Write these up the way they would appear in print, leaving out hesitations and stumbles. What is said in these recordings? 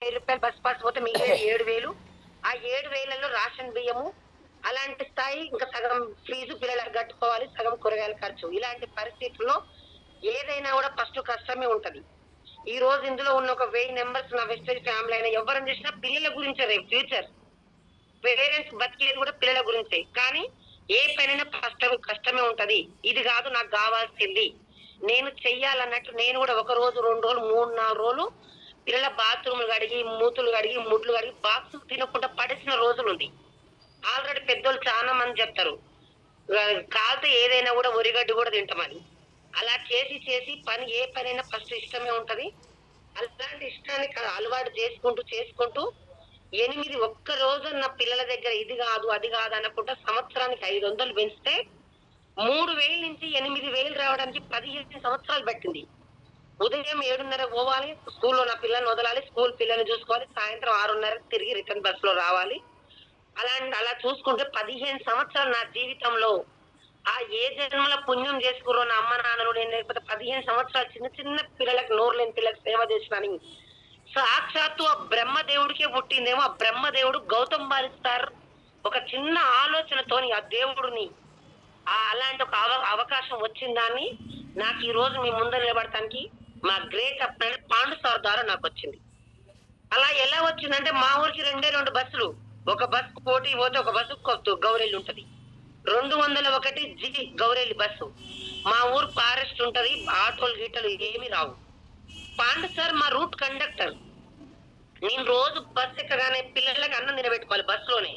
రూపాయలు bus pass పోతే మిగిలేది 7,000. ఆ 7,000లో రేషన్ బియ్యము అలాంటి స్థాయి, ఇంకా సగం ఫీజు పిల్లలకు కట్టుకోవాలి, సగం కూరగాయల ఖర్చు. ఇలాంటి పరిస్థితుల్లో ఏదైనా కూడా ఫస్ట్ కష్టమే ఉంటది. ఈ రోజు ఇందులో ఉన్న ఒక 1000 మెంబర్స్ నా వెస్టేజ్ ఫ్యామిలీ అయినా ఎవరిని చూసినా పిల్లల గురించే, రేపు ఫ్యూచర్ పేరెంట్స్ బతికేది కూడా పిల్లల గురించే. కానీ ఏ పనైనా కష్టమే ఉంటది. ఇది కాదు నాకు కావాల్సింది నేను చెయ్యాలన్నట్టు నేను కూడా 1 రోజు 2 రోజులు 3 4 రోజులు పిల్లల బాత్రూమ్లు కడిగి, మూతులు కడిగి, ముడ్లు కడిగి, బాక్స్ తినకుండా పడేసిన రోజులుంది. ఆల్రెడీ పెద్దోళ్ళు చాలా మంది చెప్తారు, కాలితే ఏదైనా కూడా ఒరిగడ్డు కూడా తింటామని. అలా చేసి చేసి పని, ఏ పనైనా ఫస్ట్ ఇష్టమే ఉంటది. అలాంటి ఇష్టాన్ని అలవాటు చేసుకుంటూ చేసుకుంటూ 8 ఒక్క రోజు నా పిల్లల దగ్గర ఇది కాదు అది కాదు అనకుండా సంవత్సరానికి 500 పెంచితే 3,000 నుంచి 8,000 రావడానికి 15 సంవత్సరాలు పట్టింది. ఉదయం 7:30 పోవాలి, స్కూల్లో నా పిల్లల్ని వదలాలి, స్కూల్ పిల్లల్ని చూసుకోవాలి, సాయంత్రం 6:30 తిరిగి రిటర్న్ బస్ లో రావాలి. అలా చూసుకుంటే 15 సంవత్సరాలు నా జీవితంలో ఆ ఏ జన్మల పుణ్యం చేసుకుర్రో నా అమ్మ నాన్నలు, నేను లేకపోతే 15 సంవత్సరాలు చిన్న చిన్న పిల్లలకు, నోరు లేని పిల్లలకు సేవ చేసినాని సాక్షాత్తు ఆ బ్రహ్మదేవుడికే పుట్టిందేమో. ఆ బ్రహ్మదేవుడు గౌతమ్ బాలిస్తారు ఒక చిన్న ఆలోచనతోని ఆ దేవుడిని అలాంటి ఒక అవకాశం వచ్చిందాన్ని నాకు ఈ రోజు మీ ముందర నిలబడటానికి మా గ్రేట్ అప్ పాండు సార్ ద్వారా నాకు వచ్చింది. అలా ఎలా వచ్చిందంటే, మా ఊరికి 2 బస్సులు, ఒక బస్సు పోటీ పోతే ఒక బస్సు గౌరెల్లి ఉంటది, 201 జి గౌరెల్లి బస్సు. మా ఊరు ఫారెస్ట్ ఉంటది, ఆటోలు గీటలు ఏమి రావు. పాండు సార్ మా రూట్ కండక్టర్. నేను రోజు బస్సు ఎక్కగానే పిల్లలకి అన్నం తినబెట్టుకోవాలి, బస్సులోనే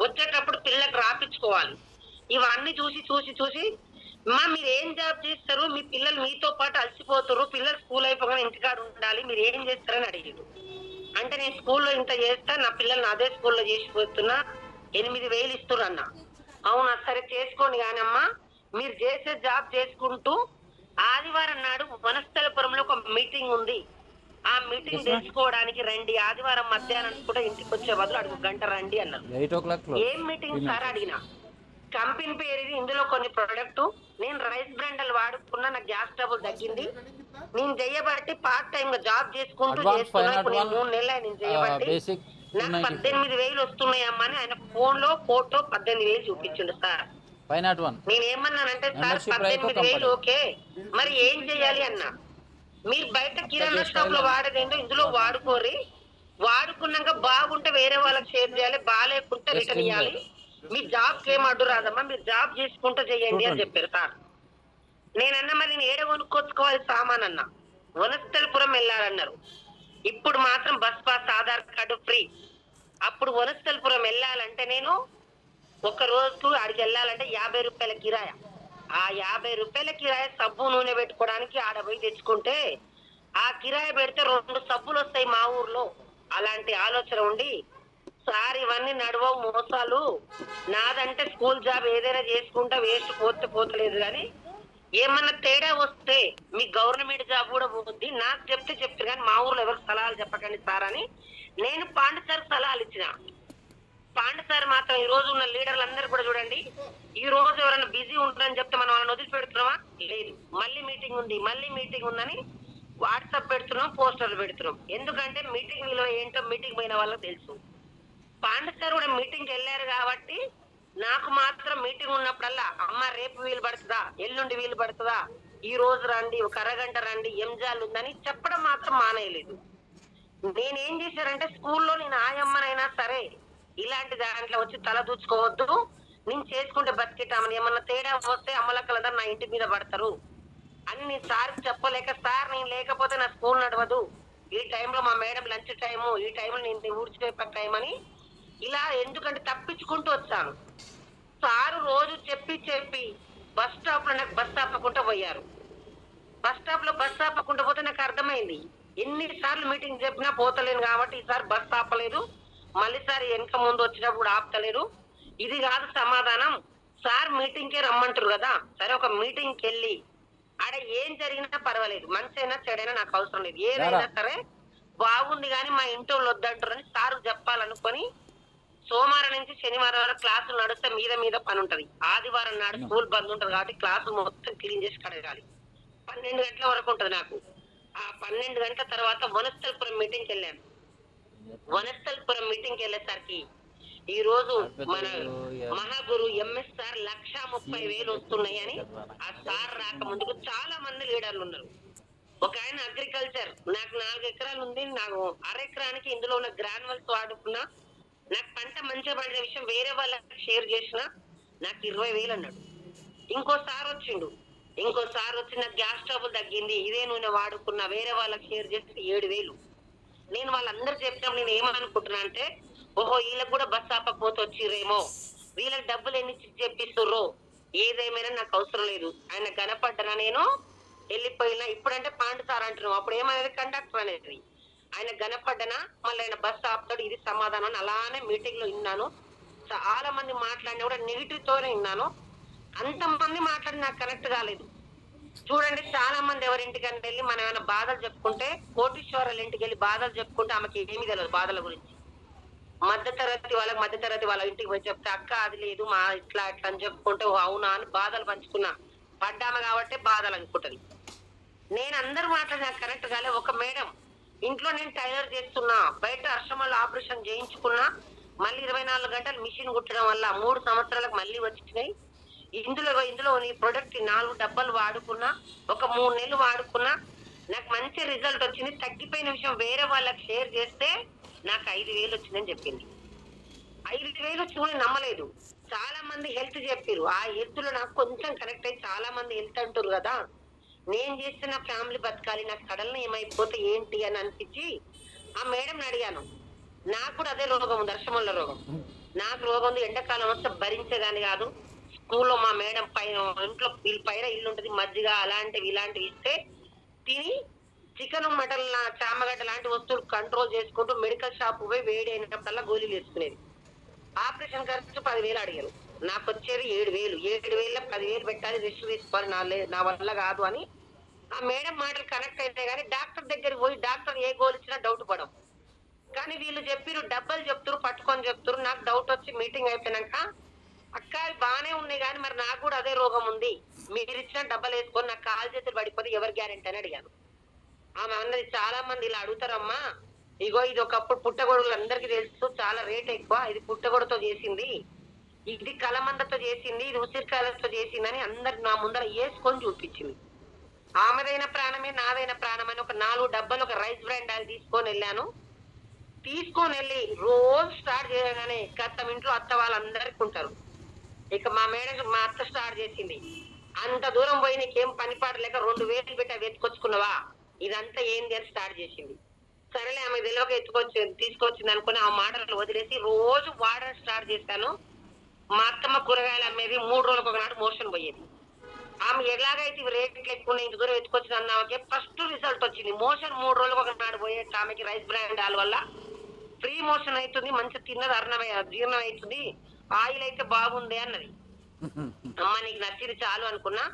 వచ్చేటప్పుడు పిల్లలకు రాపించుకోవాలి. ఇవన్నీ చూసి చూసి చూసి, మీరు ఏం జాబ్ చేస్తారు, మీ పిల్లలు మీతో పాటు అలసిపోతారు, పిల్లలు స్కూల్ అయిపోగానే ఇంటికాడ ఉండాలి, మీరు ఏం చేస్తారని అడిగారు. అంటే నేను స్కూల్లో ఇంత చేస్తా, నా పిల్లల్ని అదే స్కూల్లో చేసిపోతున్నా, 8,000 ఇస్తున్నారు అన్న. అవునా సరే చేసుకోండి కానమ్మా, మీరు చేసే జాబ్ చేసుకుంటూ ఆదివారం నాడు వనస్థలపురంలో ఒక మీటింగ్ ఉంది, ఆ మీటింగ్ తెలుసుకోవడానికి రండి, ఆదివారం మధ్యాహ్నం కూడా ఇంటికి వచ్చే బదులు అడుగు గంట రండి అన్నారు. ఏం మీటింగ్ సార్ అడిగిన, కంపెనీ పేరు ఇది, ఇందులో కొన్ని ప్రొడక్ట్, నేను రైస్ బ్రాండల్ వాడుకున్నా, నాకు గ్యాస్ ట్రబుల్ తగ్గింది, నేను చేయబట్టి పార్ట్ టైం గా జాబ్ చేసుకుంటూ చేస్తున్నా, ఇప్పుడు నేను 3 నెలలు నేను చేయబట్టి నాకు 18,000 వస్తున్నాయమ్మా అని ఆయన ఫోన్ లో ఫోటో 18,000 చూపించిండు సార్. నేనేమన్నానంటే, సార్ 18,000 ఓకే, మరి ఏం చెయ్యాలి అన్నా. మీరు బయట కిరాణా షాప్ లో వాడేదేంటో ఇందులో వాడుకోరి, వాడుకున్నాక బాగుంటే వేరే వాళ్ళకి షేర్ చేయాలి, బాగాలేకుంటే రిటర్న్ ఇవ్వాలి, మీ జాబ్కి ఏం అడ్డు రాదమ్మా, మీరు జాబ్ చేసుకుంటూ చెయ్యండి అని చెప్పారు సార్. నేనన్నా మరి నేను ఏడ కొనుక్కొచ్చుకోవాలి సామాన్ అన్నా. వనస్థలపురం వెళ్ళాలన్నారు. ఇప్పుడు మాత్రం bus pass, Aadhaar card free. అప్పుడు వనస్థలపురం వెళ్ళాలంటే నేను ఒక రోజు ఆడికి వెళ్ళాలంటే 50 రూపాయల కిరాయ. ఆ 50 రూపాయల కిరాయ సబ్బు నూనె పెట్టుకోవడానికి ఆడ పోయి తెచ్చుకుంటే, ఆ కిరాయ పెడితే 2 సబ్బులు వస్తాయి మా ఊర్లో. అలాంటి ఆలోచన ఉండి, సార్ ఇవన్నీ నడవవు మోసాలు, నాదంటే స్కూల్ జాబ్ ఏదైనా చేసుకుంటా, వేస్ట్ పోతే పోతలేదు, కానీ ఏమన్నా తేడా వస్తే మీ గవర్నమెంట్ జాబ్ కూడా పోతుంది, నాకు చెప్తే చెప్తారు కానీ మా ఊర్లో ఎవరికి సలహాలు చెప్పకండి సార్ అని నేను పాండు సార్ సలహాలు ఇచ్చిన. పాండు సార్ మాత్రం ఈ రోజు ఉన్న లీడర్లు అందరూ కూడా చూడండి, ఈ రోజు ఎవరైనా బిజీ ఉంటారని చెప్తే మనం వాళ్ళని వదిలిపెడుతున్నామా? లేదు, మళ్ళీ మీటింగ్ ఉంది, మళ్ళీ మీటింగ్ ఉందని వాట్సాప్ పెడుతున్నాం, పోస్టర్లు పెడుతున్నాం. ఎందుకంటే మీటింగ్ విలువ ఏంటో మీటింగ్ పోయిన వాళ్ళకి తెలుసు. పాండు సార్ కూడా మీటింగ్ వెళ్ళారు కాబట్టి నాకు మాత్రం మీటింగ్ ఉన్నప్పుడల్లా, అమ్మ రేపు వీలు పడుతుందా, ఎల్లుండి వీలు పడుతుందా, ఈ రోజు రండి, ఒక అరగంట రండి, ఎంజాల్ ఉందని చెప్పడం మాత్రం మానేయలేదు. నేనేం చేశానంటే, స్కూల్లో నేను ఆయమ్మనైనా సరే ఇలాంటి దాంట్లో వచ్చి తల దూచుకోవద్దు, నేను చేసుకుంటే బతికేటామని, ఏమన్నా తేడా వస్తే అమ్మలక్కలందరూ నా ఇంటి మీద పడతారు అని నేను సార్కి చెప్పలేక, సార్ నేను లేకపోతే నా స్కూల్ నడవదు, ఈ టైంలో మా మేడం లంచ్ టైము, ఈ టైంలో నేను ఊడ్చిపోయే టైం అని ఇలా ఎందుకంటే తప్పించుకుంటూ వచ్చాను. సారు రోజు చెప్పి చెప్పి బస్ స్టాప్ లో నాకు బస్ ఆపకుండా పోయారు. బస్ స్టాప్ లో బస్ ఆపకుండా పోతే నాకు అర్థమైంది, ఎన్నిసార్లు మీటింగ్ చెప్పినా పోతలేను కాబట్టి ఈసారి బస్ ఆపలేదు, మళ్ళీ సార్ వెనక ముందు వచ్చినప్పుడు ఆపుతలేరు. ఇది కాదు సమాధానం, సార్ మీటింగ్కే రమ్మంటారు కదా, సరే ఒక మీటింగ్కి వెళ్ళి ఆడ ఏం జరిగినా పర్వాలేదు, మంచి అయినా చెడైనా నాకు అవసరం లేదు, ఏదైనా సరే బాగుంది కానీ మా ఇంట్లో వద్దంటారని సార్ చెప్పాలనుకొని సోమవారం నుంచి శనివారం వరకు క్లాసులు నడిస్తే మీద మీద పని ఉంటది. ఆదివారం నాడు స్కూల్ బంద్ ఉంటది కాబట్టి క్లాసులు మొత్తం క్లీన్ చేసి కడగాలి. 12 గంటల వరకు ఉంటది నాకు. ఆ 12 గంటల తర్వాత వనస్థలపురం మీటింగ్కి వెళ్ళాను. వనస్థలపురం మీటింగ్ వెళ్ళేసరికి ఈ రోజు మన మహాగురు ఎంఎస్ఆర్ 1,30,000 వస్తున్నాయని ఆ సార్ రాక ముందుకు చాలా మంది లీడర్లు ఉన్నారు. ఒక ఆయన అగ్రికల్చర్, నాకు 4 ఎకరాలు ఉంది, నాకు అరెకరానికి ఇందులో ఉన్న గ్రాన్యువల్స్ వాడుకున్నా, నాకు పంట మంచిగా పడిన విషయం వేరే వాళ్ళకి షేర్ చేసిన నాకు 20,000 అన్నాడు. ఇంకోసారి వచ్చి నాకు గ్యాస్ ట్రబుల్ తగ్గింది, ఇదే నూనె వాడుకున్నా, వేరే వాళ్ళకి షేర్ చేస్తే 7,000. నేను వాళ్ళందరూ చెప్పినప్పుడు నేను ఏమనుకుంటున్నా అంటే, ఓహో వీళ్ళకి కూడా బస్ ఆపకపోతే వచ్చిరేమో, వీళ్ళకి డబ్బులు ఎన్ని చెప్పిస్తుర్రో, ఏదేమైనా నాకు అవసరం లేదు, ఆయన కనపడ్డనా నేను వెళ్ళిపోయినా. ఇప్పుడంటే పాండు సార్ అంటున్నాం, అప్పుడు ఏమనేది కండక్టర్ అనేది. ఆయన కనపడ్డనా మళ్ళీ ఆయన బస్సు ఆపుతాడు, ఇది సమాధానం అని అలానే మీటింగ్ లో విన్నాను. చాలా మంది మాట్లాడినా కూడా నెగిటివ్ తోనే విన్నాను. అంతమంది మాట్లాడి నాకు కనెక్ట్ కాలేదు. చూడండి, చాలా మంది ఎవరింటికన్నా వెళ్ళి మనం ఏమైనా బాధలు చెప్పుకుంటే, కోటీశ్వరాల ఇంటికి వెళ్ళి బాధలు చెప్పుకుంటే ఆమెకి ఏమీ తెలియదు బాధల గురించి. మధ్యతరగతి వాళ్ళ ఇంటికి పోయి చెప్తే, అక్క అది లేదు మా ఇట్లా అట్లా అని చెప్పుకుంటే, అవునా అని బాధలు పంచుకున్నా, పడ్డామ కాబట్టి బాధలు అనుకుంటది. నేను అందరు మాట్లాడి నాకు కరెక్ట్ కాలే. ఒక మేడం, ఇంట్లో నేను టైలర్ చేస్తున్నా, బయట ఆశ్రమంలో ఆపరేషన్ చేయించుకున్నా, మళ్ళీ 24 గంటలు మిషన్ కుట్టడం వల్ల 3 సంవత్సరాలకు మళ్ళీ వచ్చినాయి. ఇందులో నీ ప్రొడక్ట్ 4 డబ్బాలు వాడుకున్నా, ఒక 3 నెలలు వాడుకున్నా, నాకు మంచి రిజల్ట్ వచ్చింది. తగ్గిపోయిన విషయం వేరే వాళ్ళకి షేర్ చేస్తే నాకు 5,000 వచ్చిందని చెప్పింది. 5,000 చూని నమ్మలేదు. చాలా మంది హెల్త్ చెప్పారు. ఆ హెల్త్ లో నాకు కొంచెం కనెక్ట్ అయ్యి, చాలా మంది హెల్త్ అంటారు కదా, నేను చేస్తున్న ఫ్యామిలీ బతకాలి, నాకు సడన్ ఏమైపోతే ఏంటి అని అనిపించి ఆ మేడం అడిగాను. నాకు కూడా అదే రోగం ఉంది, దర్శముల రోగం. నాకు రోగం ఉంది, ఎండాకాలం వస్తే భరించేదాన్ని కాదు. స్కూల్లో మా మేడం పైన ఇంట్లో పైన ఇల్లు ఉంటుంది, మజ్జిగ అలాంటివి ఇలాంటివి ఇస్తే తిని చికెన్ మటన్ చామగడ్డ లాంటి వస్తువులు కంట్రోల్ చేసుకుంటూ మెడికల్ షాప్ పోయి వేడి అయినప్పుడల్లా గోళీలు వేసుకునేది. ఆపరేషన్ ఖర్చు 10,000 అడిగారు, నాకు వచ్చేది 7,000. 7,000 10,000 పెట్టాలి, రెస్ట్ తీసుకోవాలి, నా వల్ల కాదు అని ఆ మేడం మాటలు కనెక్ట్ అయితే గానీ డాక్టర్ దగ్గరికి పోయి డాక్టర్ ఏ గోల్ ఇచ్చినా డౌట్ పడం. కానీ వీళ్ళు చెప్పిరు, డబ్బలు చెప్తారు, పట్టుకొని చెప్తారు. నాకు డౌట్ వచ్చి మీటింగ్ అయిపోయినాక, అక్క బాగానే ఉన్నాయి కానీ మరి నాకు కూడా అదే రోగం ఉంది, మీరు ఇచ్చిన డబ్బలు వేసుకొని నాకు కాలు చేతులు పడిపోతే ఎవరు గ్యారెంటీ అని అడిగాను. ఆమె అన్నది, చాలా మంది ఇలా అడుగుతారమ్మా, ఇగో ఇది ఒకప్పుడు పుట్టగొడుగులు అందరికీ తెలుసు, చాలా రేట్ ఎక్కువ, ఇది పుట్టగొడతో చేసింది, ఇది కలమందతో చేసింది, ఇది ఉసిరికాయలతో చేసింది అని అందరు నా ముందర వేసుకొని చూపించింది. ఆమెదైన ప్రాణమే నాదైన ప్రాణం అని ఒక 4 డబ్బాలు ఒక రైస్ బ్రాండ్ ఆయిల్ తీసుకొని వెళ్ళి రోజు స్టార్ట్ చేయగానే గతం ఇంట్లో అత్త వాళ్ళందరికీ ఉంటారు. ఇక మా మేడం మా అత్త స్టార్ట్ చేసింది, అంత దూరం పోయి నీకేం పని పాడలేక 2,000 పెట్టి అవి ఎత్తుకొచ్చుకున్నావా, ఇదంతా ఏంది అని స్టార్ట్ చేసింది. సరేలే ఆమె తెలియక తీసుకొచ్చింది అనుకుని ఆ మాటలు వదిలేసి రోజు వాడడం స్టార్ట్ చేశాను. మా అత్తమ్మ కూరగాయలు అమ్మేది, 3 రోజులకు ఒకనాడు మోషన్ పోయేది. ఆమె ఎలాగైతే రేట్లు ఎక్కువ ఇంత దూరం ఎత్తుకొచ్చిన అన్నామకి ఫస్ట్ రిజల్ట్ వచ్చింది. మోషన్ 3 రోజులకు ఒకనాడు పోయే ఆమెకి రైస్ బ్రాండ్ ఆయిల్ వల్ల ఫ్రీ మోషన్ అవుతుంది, మంచి తిన్నది జీర్ణం అవుతుంది, ఆయిల్ అయితే బాగుంది అన్నది. అమ్మ నీకు నచ్చింది చాలు అనుకున్నా.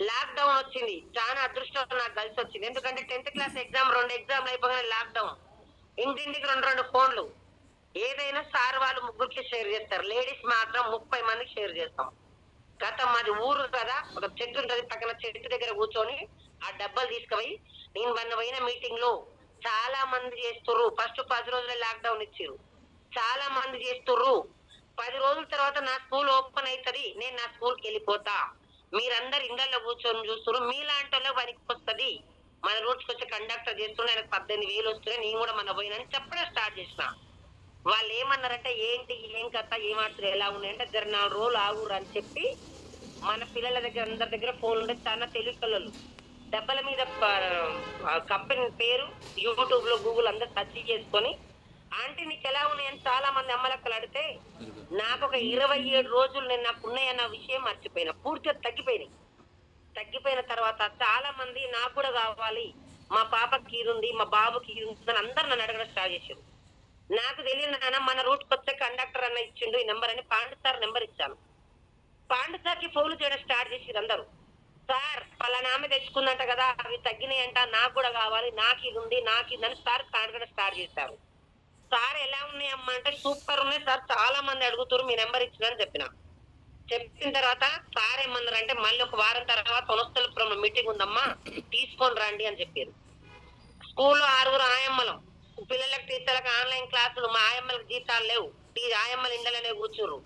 లాక్డౌన్ వచ్చింది, చాలా అదృష్టం నాకు కలిసి వచ్చింది. ఎందుకంటే 10th క్లాస్ ఎగ్జామ్ 2 ఎగ్జామ్లు అయిపోగానే లాక్డౌన్, ఇంటింటికి 2 ఫోన్లు. ఏదైనా సార్ వాళ్ళు 3కి షేర్ చేస్తారు, లేడీస్ మాత్రం 30 మందికి షేర్ చేస్తాం. గతం మాది ఊరు కదా, ఒక చెట్టు ఉంటది, పక్కన చెట్టు దగ్గర కూర్చొని ఆ డబ్బాలు తీసుకుపోయి, నేను మొన్న పోయిన మీటింగ్ లో చాలా మంది చేస్తుర్రు. ఫస్ట్ 10 రోజులే లాక్డౌన్ ఇచ్చిర్రు, చాలా మంది చేస్తుర్రు. 10 రోజుల తర్వాత నా స్కూల్ ఓపెన్ అవుతుంది, నేను నా స్కూల్కి వెళ్ళిపోతా, మీరందరు ఇండల్లో కూర్చొని చూస్తున్నారు, మీలాంటి వాళ్ళే పనికి వస్తుంది, మన రూట్స్కి వచ్చి కండక్టర్ చేస్తున్నా, ఆయనకు 18,000 వస్తున్నాయి, నేను కూడా మన పోయినని చెప్పడం స్టార్ట్ చేసిన. వాళ్ళు ఏమన్నారంటే, ఏంటి ఏం కథ ఏమాడుతున్నారు ఎలా ఉన్నాయంటే, 4 రోజులు ఆగురు అని చెప్పి మన పిల్లల దగ్గర అందరి దగ్గర ఫోన్ ఉంటే చాలా తెలివి పిల్లలు డబ్బల మీద కంపెనీ పేరు యూట్యూబ్ లో గూగుల్ అందరు సెర్చ్ చేసుకొని, ఆంటీ నీకు ఎలా ఉన్నాయని చాలా మంది అమ్మలక్కలు అడిగితే, నాకు ఒక 27 రోజులు నేను నాకు ఉన్నాయన్న విషయం మర్చిపోయినా, పూర్తిగా తగ్గిపోయిన తర్వాత చాలా మంది నాకు కూడా కావాలి, మా పాపకి ఈరుంది, మా బాబుకి ఈరుంది అని అందరు నన్ను అడగడం స్టార్ట్ చేశారు. నాకు తెలియదు నాన్న, మన రూట్కి వచ్చే కండక్టర్ అన్న ఇచ్చిండు ఈ నెంబర్ అని పాండు సార్ నెంబర్ ఇచ్చాను. పాండు సార్కి ఫోన్లు చేయడం స్టార్ట్ చేసిరు అందరూ. సార్ పలానా ఆమె తెచ్చుకుందంట కదా, అవి తగ్గినాయంట, నాకు కూడా కావాలి, నాకు ఇది ఉంది, నాకు ఇదని సార్ కాడగడం స్టార్ట్ చేశారు. సార్ ఎలా ఉన్నాయమ్మా అంటే, సూపర్ ఉన్నాయి సార్, చాలా మంది అడుగుతారు, మీ నెంబర్ ఇచ్చిందని చెప్పిన తర్వాత సార్ ఏమన్నారంటే, మళ్ళీ ఒక వారం తర్వాత వనస్థలపురంలో మీటింగ్ ఉందమ్మా, తీసుకొని రండి అని చెప్పారు. స్కూల్లో 6 ఆయమ్మలం, పిల్లలకు టీచర్లకు ఆన్లైన్ క్లాసులు, మా ఆయమ్మలకు జీతాలు లేవు, ఆయమ్మలు ఇండ్లనే కూర్చుర్రు.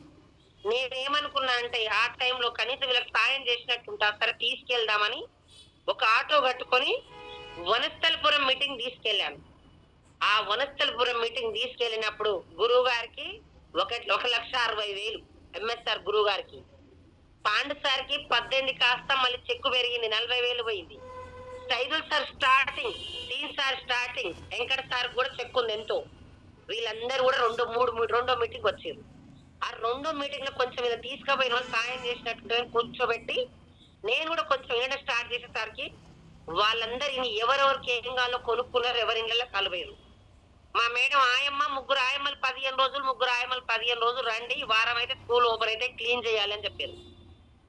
నేనేమనుకున్నా అంటే ఆ టైంలో కనీసం వీళ్ళకి సాయం చేసినట్టుంటా, సరే తీసుకెళ్దామని ఒక ఆటో కట్టుకొని వనస్థలపురం మీటింగ్ తీసుకెళ్లాను. ఆ వనస్థలపురం మీటింగ్ తీసుకెళ్ళినప్పుడు గురువు గారికి 1,60,60,000 ఎంఎస్ఆర్ గురువు గారికి, పాండు సార్కి 18 కాస్త మళ్ళీ చెక్కు పెరిగింది, 40,000 పోయింది. సైదుల్ సార్ స్టార్టింగ్, సీన్ సార్ స్టార్టింగ్, వెంకట సార్ కూడా చెక్ ఉంది ఎంతో. వీళ్ళందరూ కూడా రెండో మీటింగ్ వచ్చారు. ఆ రెండో మీటింగ్ లో కొంచెం ఇలా తీసుకుపోయిన వాళ్ళు సాయం చేసినట్టు కూర్చోబెట్టి నేను కూడా కొంచెం వినడం స్టార్ట్ చేసేసరికి వాళ్ళందరినీ ఎవరెవరికి ఏం కావాలో కొనుక్కున్నారు, ఎవరి ఇళ్ళలో కలవేరు. మా మేడం ఆయమ్మ, ముగ్గురు ఆయమ్మలు 15 రోజులు రండి, వారం అయితే స్కూల్ ఓపెన్ అయితే క్లీన్ చేయాలి అని చెప్పారు.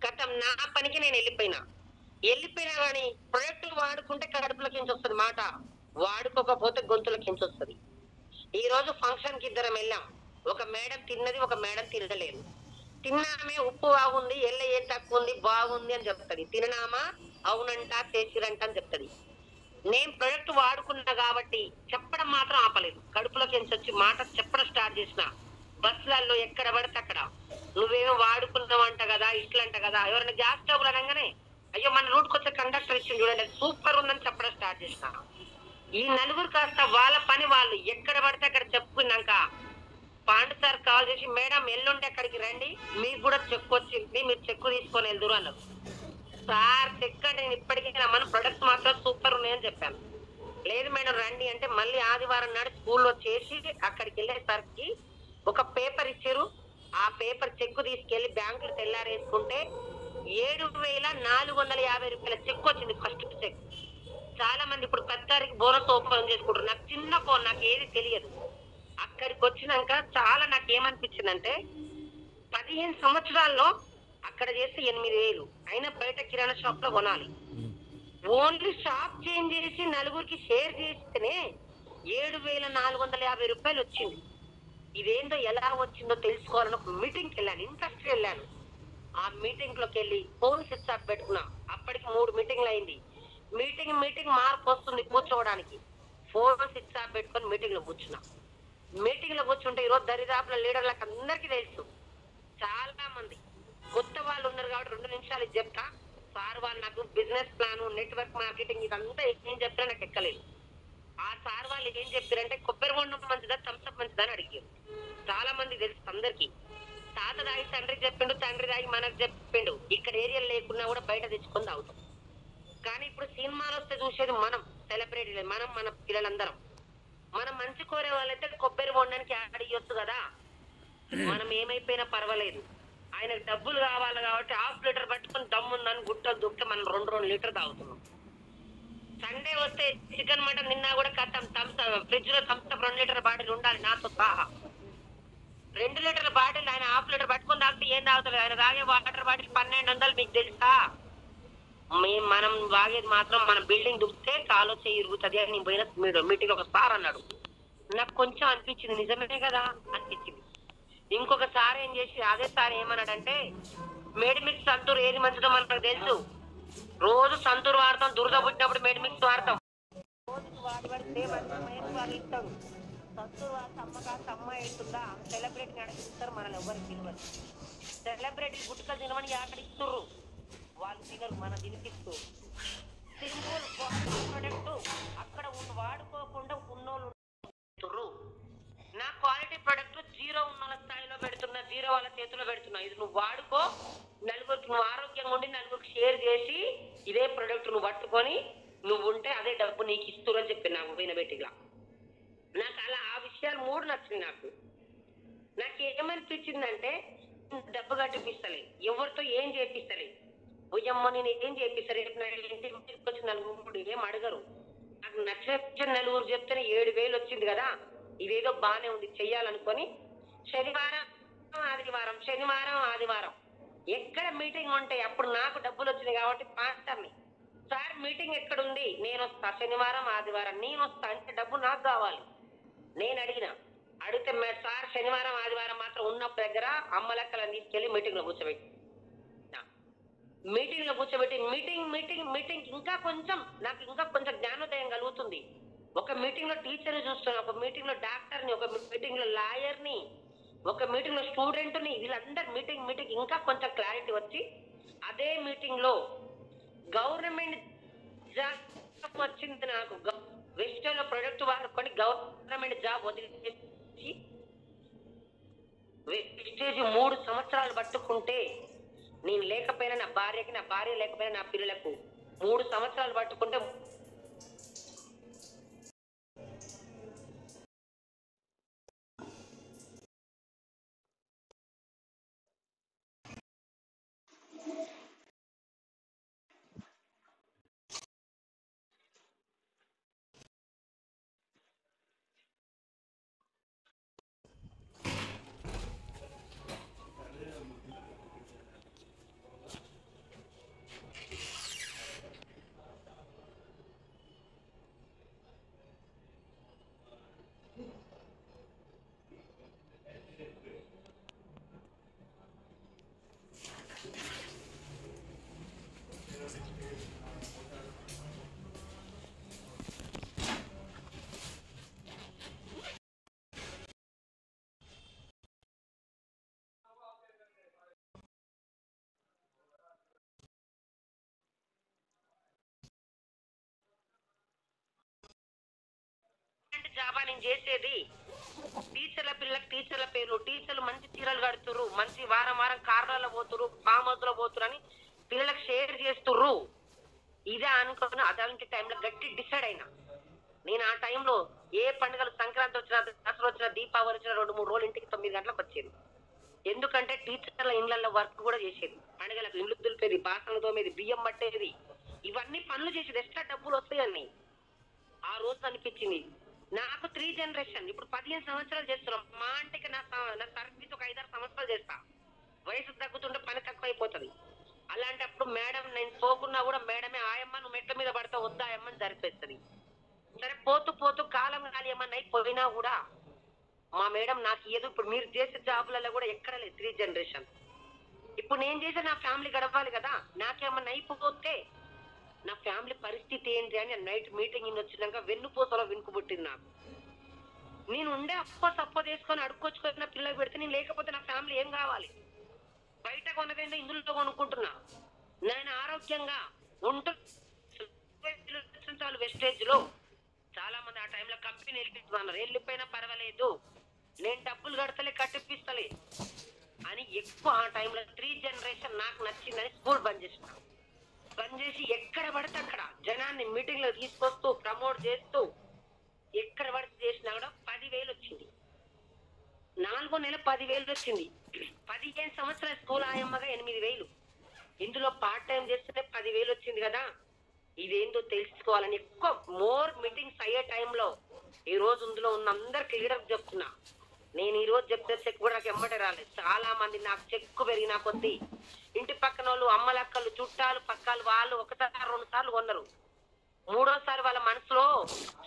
గతం నా పనికి నేను వెళ్ళిపోయినా కానీ ప్రొడక్టులు వాడుకుంటే కడుపులకించి వస్తుంది మాట, వాడుకోకపోతే గొంతులకించి వస్తుంది. ఈ రోజు ఫంక్షన్ కి ఇద్దరం వెళ్ళాం. ఒక మేడం తిన్నది, ఒక మేడం తినలేదు. తిన్నామే ఉప్పు బాగుంది, ఎల్ల ఏం తక్కువ ఉంది, బాగుంది అని చెప్తుంది. తిననామా అవునంట చేసిరంట అని చెప్తుంది. నేను ప్రొడక్ట్ వాడుకున్నా కాబట్టి చెప్పడం మాత్రం ఆపలేదు. కడుపులోకి వచ్చి మాట చెప్పడం స్టార్ట్ చేసిన. బస్సులలో ఎక్కడ పడితే అక్కడ నువ్వేమో వాడుకున్నావంట కదా, ఇట్లంట కదా. ఎవరైనా గ్యాస్ స్టవ్లు అనగానే అయ్యో మన రూట్కి వచ్చే కండక్టర్ ఇచ్చింది చూడండి, సూపర్ ఉందని చెప్పడం స్టార్ట్ చేసిన. ఈ నలుగురు కాస్త వాళ్ళ పని వాళ్ళు ఎక్కడ పడితే అక్కడ చెప్పుకున్నాక పాండు సార్ కాల్ చేసి మేడం ఎల్లుండి అక్కడికి రండి, మీకు కూడా చెక్కు వచ్చింది, మీరు చెక్కు తీసుకొని వెళ్దురు అన్నారు. సార్ చెక్ అంటే నేను ఇప్పటికీ మన ప్రొడక్ట్స్ మాత్రం సూపర్ ఉన్నాయని చెప్పాను. లేదు మేడం రండి అంటే మళ్ళీ ఆదివారం నాడు స్కూల్లో చేసి అక్కడికి వెళ్ళేసరికి ఒక పేపర్ ఇచ్చారు. ఆ పేపర్ చెక్కు తీసుకెళ్లి బ్యాంకులు తెల్లారేసుకుంటే 7,450 రూపాయల చెక్ వచ్చింది, ఫస్ట్ చెక్. చాలా మంది ఇప్పుడు 10 తారీఖు బోనస్ ఓపెన్ చేసుకుంటారు. నాకు చిన్న ఫోన్, నాకు ఏది తెలియదు. అక్కడికి వచ్చినాక చాలా నాకు ఏమనిపించిందంటే 15 సంవత్సరాల్లో అక్కడ చేస్తే 8,000 అయినా బయట కిరాణా షాప్ లో కొనాలి. ఓన్లీ షాప్ చేంజ్ చేసి నలుగురికి షేర్ చేస్తేనే 7,450 రూపాయలు వచ్చింది. ఇదేందో ఎలా వచ్చిందో తెలుసుకోవాలని ఒక మీటింగ్కి వెళ్ళాను, ఇంట్రెస్ట్ వెళ్ళాను. ఆ మీటింగ్ లోకి వెళ్ళి ఫోన్ స్విచ్ ఆఫ్ పెట్టుకున్నా. అప్పటికి 3 మీటింగ్లు అయింది. మీటింగ్ మార్పు వస్తుంది కూర్చోవడానికి. ఫోన్ స్విచ్ ఆఫ్ పెట్టుకొని మీటింగ్ లో కూర్చున్నా. మీటింగ్ లో కూర్చుంటే ఈరోజు దరిదాపుల లీడర్లకు అందరికీ తెలుసు. చాలా మంది కొత్త వాళ్ళు ఉన్నారు కాబట్టి 2 నిమిషాలు చెప్తా. సార్ వాళ్ళు నాకు బిజినెస్ ప్లాన్, నెట్వర్క్ మార్కెటింగ్ ఇదంతా ఏం చెప్పినా నాకు ఎక్కలేదు. ఆ సార్ వాళ్ళు ఏం చెప్పారంటే కొబ్బరి బొండం మంచిదా, థమ్స్అప్ మంచిదా అని అడిగారు. చాలా మంది తెలుసు అందరికి. తాత దాగి తండ్రికి చెప్పిండు, తండ్రి దాగి మనకు చెప్పిండు. ఇక్కడ ఏరియా లేకున్నా కూడా బయట తెచ్చుకొని తాగుతాం. కానీ ఇప్పుడు సినిమాలు వస్తే చూసేది మనం సెలబ్రిటీలు, మన పిల్లలందరం. మనం మంచి కోరే వాళ్ళైతే కొబ్బరి బొండానికి అడిగొచ్చు కదా. మనం ఏమైపోయినా పర్వాలేదు, ఆయనకు డబ్బులు కావాలి కాబట్టి 1/2 లీటర్ పట్టుకుని దమ్ముందని గుట్టలు దుక్కి మనం 2 లీటర్ తాగుతున్నాం. సండే వస్తే చికెన్ మటన్ నిన్నా కూడా కథం ఫ్రిడ్జ్ లో థమ్స్అప్ 2 లీటర్ బాటిల్ ఉండాలి నాతో సహా. 2 లీటర్ల బాటిల్ ఆయన 1/2 లీటర్ పట్టుకుని తాగితే ఏం తాగుతాడు? ఆయన తాగే వాటర్ బాటిల్ 1,200 మీకు తెలుసా? మనం వాగేది మాత్రం మన బిల్డింగ్ దుక్కితే కాలో చేయి ఇరుగుతుంది అని నేను పోయిన మీటింగ్ ఒక సార్ అన్నాడు. నాకు కొంచెం అనిపించింది, నిజమే కదా అనిపించింది. ఇంకొక సార్ ఏం చేసి అదే సార్ ఏమన్నాడంటే మేడిమిక్స్ సంతూర్ ఏది మంచిదో మనకు తెలుసు. రోజు సంతూర్ వాడతాం, దురద పుట్టినప్పుడు మేడిమిక్స్ వాడతాం. రోజుకు వాడితే వాడిస్తాడు. సంతూర్ వాడితే అమ్మ అవుతుందా? సెలబ్రిటీ నడిపిస్తారు, మనల్ని ఎవరికి తెలియదు. సెలబ్రిటీ గుట్టుకలు తినమని అక్కడ ఇస్తుర్రు, వాళ్ళు తినరు, మన తినిపిస్తూ. సింపుల్ ప్రొడక్ట్ అక్కడ వాడుకోకుండా ఉన్నోళ్ళు. నా క్వాలిటీ ప్రొడక్ట్ 0 ఉన్న స్థాయిలో పెడుతున్నా, 0 వాళ్ళ చేతిలో పెడుతున్నా. ఇది నువ్వు వాడుకో, నలుగురికి నువ్వు ఆరోగ్యంగా ఉండి నలుగురికి షేర్ చేసి ఇదే ప్రొడక్ట్ నువ్వు పట్టుకొని నువ్వు ఉంటే అదే డబ్బు నీకు ఇస్తురని చెప్పి నాకు పోయిన బెట్టిగా. నాకు అలా ఆ విషయాలు 3 నచ్చింది. నాకు ఏమనిపించిందంటే డబ్బు కట్టిపిస్తలే, ఎవరితో ఏం చేపిస్తలే. పోయమ్మ నేను ఏం చేపిస్తారు, ఇంటికి వచ్చి నలుగురు ఏం అడగరు. నాకు నచ్చిన నలుగురు చెప్తేనే 7,000 వచ్చింది కదా, ఇదేదో బానే ఉంది చెయ్యాలనుకొని శనివారం ఆదివారం ఎక్కడ మీటింగ్ ఉంటాయి అప్పుడు నాకు డబ్బులు వచ్చినాయి కాబట్టి పాస్టర్ని సార్ మీటింగ్ ఎక్కడుంది, నేను వస్తా శనివారం ఆదివారం, నేను వస్తా అంటే డబ్బు నాకు కావాలి. నేను అడిగితే సార్ శనివారం ఆదివారం మాత్రం ఉన్నప్పుడు దగ్గర అమ్మ లెక్కలను తీసుకెళ్లి మీటింగ్ లో కూర్చోబెట్టి మీటింగ్ ఇంకా కొంచెం నాకు ఇంకా కొంచెం జ్ఞానోదయం కలుగుతుంది. ఒక మీటింగ్ లో టీచర్ని చూస్తున్నా, ఒక మీటింగ్ లో డాక్టర్ని, ఒక మీటింగ్ లో లాయర్ని, ఒక మీటింగ్ లో స్టూడెంట్ని, వీళ్ళందరు మీటింగ్ ఇంకా కొంచెం క్లారిటీ వచ్చి అదే మీటింగ్ లో గవర్నమెంట్ జాబ్ వచ్చింది నాకు. వెజిటల్ లో ప్రొడక్ట్ వాడుకొని గవర్నమెంట్ జాబ్ వదిలేసి వెస్టేజ్ 3 సంవత్సరాలు పట్టుకుంటే, నేను లేకపోయినా నా భార్యకి, నా భార్య లేకపోయినా నా పిల్లలకు 3 సంవత్సరాలు పట్టుకుంటే జాబా నేను చేసేది టీచర్ల పిల్లలకు టీచర్ల పేర్లు, టీచర్లు మంచి చీరలు కడుతుర్రు, మంచి వారం వారం కార్లలో పోతురు, ఫామ్ హౌస్ లో పోతురు అని పిల్లలకు షేర్ చేస్తుర్రు. ఇదే అనుకున్న అదానికి టైంలో గట్టి డిసైడ్ అయినా. నేను ఆ టైంలో ఏ పండుగలు, సంక్రాంతి వచ్చినా, దసరా వచ్చినా, దీపావళి వచ్చినా 2-3 రోజులు ఇంటికి 9 గంటలకు వచ్చేది. ఎందుకంటే టీచర్ల ఇళ్లలో వర్క్ కూడా చేసేది, పండుగలకు ఇండ్లు దులిపేది, బాసనలు తోమేది, బియ్యం పట్టేది, ఇవన్నీ పనులు చేసేది. ఎక్స్ట్రా డబ్బులు వస్తాయని ఆ రోజు అనిపించింది. నాకు 3 జనరేషన్, ఇప్పుడు 15 సంవత్సరాలు చేస్తున్నాం. మా అంటేకి నా సర్వీస్ ఒక 5-6 సంవత్సరాలు చేస్తా. వయసు తగ్గుతుంటే పని తక్కువ అయిపోతుంది. అలాంటప్పుడు మేడం నేను పోకున్నా కూడా మేడమే, ఆయమ్మ నువ్వు మెట్ల మీద పడతావు, వద్దా ఆయమ్మని జరిపేస్తుంది. సరే పోతూ పోతూ కాలం కాలి ఏమన్నా అయిపోయినా కూడా మా మేడం నాకు ఏదో, ఇప్పుడు మీరు చేసే జాబులలో కూడా ఎక్కడ లేదు 3 జనరేషన్. ఇప్పుడు నేను చేసే నా ఫ్యామిలీ గడపాలి కదా, నాకేమన్నా అయిపోతే నా ఫ్యామిలీ పరిస్థితి ఏంటి అని నైట్ మీటింగ్ వచ్చినాక వెన్నుపోతలో వెనుకబుట్టింది నాకు. నేను ఉండే సప్పో తీసుకొని అడుక్కొచ్చుకొని పిల్లలు పెడితే, నేను లేకపోతే నా ఫ్యామిలీ ఏం కావాలి? బయట కొనదేంటో ఇందులో కొనుక్కుంటున్నా. నేను ఆరోగ్యంగా ఉంటూ వెస్టేజ్ లో చాలా మంది ఆ టైంలో కంపెనీ వెళ్ళిపోతున్నారు, వెళ్ళిపోయినా పర్వాలేదు, నేను డబ్బులు కడతలే, కట్టిపిస్తలే అని ఎక్కువ ఆ టైంలో 3 జనరేషన్ నాకు నచ్చిందని స్కూల్ బంద్ చేసిన. బంద్ చేసి ఎక్కడ పడితే అక్కడ జనాన్ని మీటింగ్ లో తీసుకొస్తూ ప్రమోట్ చేస్తూ ఎక్కడ పడితే చేసినా కూడా 10,000 వచ్చింది. 4వ నెల 10,000 వచ్చింది. 15 సంవత్సరాల స్కూల్ ఆయమ్మగా 8,000. ఇందులో పార్ట్ టైం చేస్తే 10,000 వచ్చింది కదా, ఇదేందో తెలుసుకోవాలని ఎక్కువ మోర్ మీటింగ్స్ అయ్యే టైంలో ఈ రోజు ఇందులో ఉన్న అందరికి లీడర్ చెప్తున్నా. నేను ఈ రోజు చెప్తే చెక్ కూడా నాకు ఎమ్మటే రాలేదు. చాలా మంది నాకు చెక్కు పెరిగినా కొద్దీ ఇంటి పక్కన వాళ్ళు, అమ్మలక్కలు, చుట్టాలు, పక్కలు వాళ్ళు 1-2 సార్లు కొన్నారు. 3వసారి వాళ్ళ మనసులో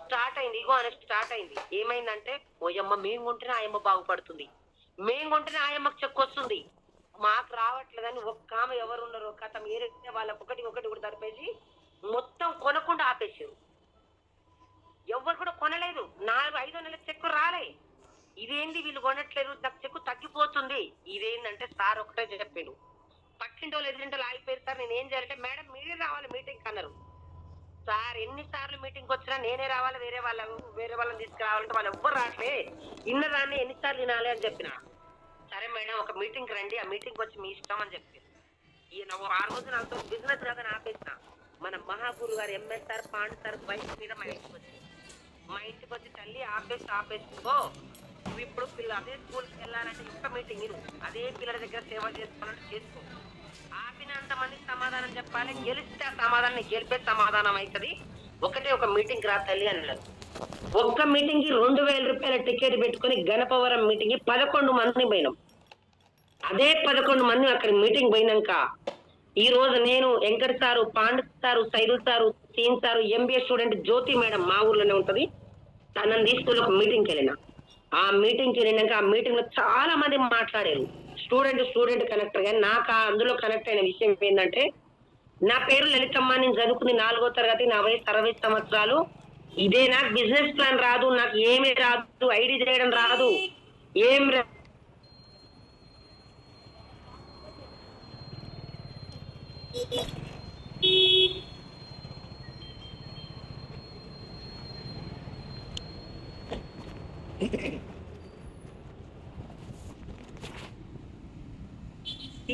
స్టార్ట్ అయింది, ఇగో అనేది స్టార్ట్ అయింది. ఏమైందంటే, ఓయమ్మ మేము కొంటేనే ఆయమ్మ బాగుపడుతుంది, మేము కొంటేనే ఆయమ్మకు చెక్కు వస్తుంది, మాకు రావట్లేదని ఒక్క ఆమె ఎవరున్నారు కథ మీరే వాళ్ళకి ఒకటి కూడా తరిపేసి మొత్తం కొనకుండా ఆపేసారు. ఎవరు కూడా కొనలేదు. 4-5 నెలల చెక్కు రాలే. ఇదేంది వీళ్ళు కొనట్లేదు, నాకు చెక్కు తగ్గిపోతుంది. ఇదేంటంటే సార్ ఒకటే చెప్పాను, పక్కింటి వాళ్ళు ఎదురింటి ఆగిపోయారు సార్, నేను ఏం చేయాలంటే మేడం మీరే రావాలి మీటింగ్ అన్నారు. సార్ ఎన్నిసార్లు మీటింగ్ వచ్చినా నేనే రావాలి, వేరే వాళ్ళని తీసుకురావాలంటే వాళ్ళు ఎవ్వరు రావట్లే, ఇన్నదాన్ని ఎన్నిసార్లు వినాలి అని చెప్పిన. సరే మేడం ఒక మీటింగ్ రండి, ఆ మీటింగ్ వచ్చి మీ ఇష్టం అని చెప్పి ఈయన ఆ రోజు నాతో బిజినెస్ రాదని ఆపేసిన. మన మహాగురు గారు ఎంఎస్ఆర్ పాండ్ సార్ బైక్ మీద మా ఇంటికి వచ్చి తల్లి ఆపేసుకో, నువ్వు ఇప్పుడు అదే స్కూల్కి వెళ్ళాలంటే ఇంత మీటింగ్ ఇరు, అదే పిల్లల దగ్గర సేవ చేసుకోవాలంటే చేసుకో, ఆపినంత మందికి సమాధానం చెప్పాలి, గెలిస్తే ఆ సమాధానం గెలిపే సమాధానం అవుతుంది, ఒకటే ఒక మీటింగ్ రా తల్లి అన్నారు. ఒక్క మీటింగ్ కి 2,000 రూపాయల టికెట్ పెట్టుకుని గణపవరం మీటింగ్ కి 11 మంది పోయినాం. అదే 11 మంది అక్కడ మీటింగ్ పోయినాక ఈ రోజు నేను Venkata sir, Pandu sir, Saidu sir, సీన్ sir, MBA student Jyothi madam మా ఊర్లోనే ఉంటది, తనని తీసుకుని ఒక మీటింగ్కి వెళ్ళిన. ఆ మీటింగ్కి వెళ్ళినాక ఆ మీటింగ్ లో చాలా మంది మాట్లాడారు. Student connect. కానీ నాకు అందులో కనెక్ట్ అయిన విషయం ఏంటంటే, నా పేరు లలితమ్మ, నేను చదువుకుంది 4వ తరగతి, నా వయసు 60 సంవత్సరాలు, ఇదే నాకు బిజినెస్ ప్లాన్ రాదు, నాకు ఏమీ రాదు, ఐడి చేయడం రాదు, ఏం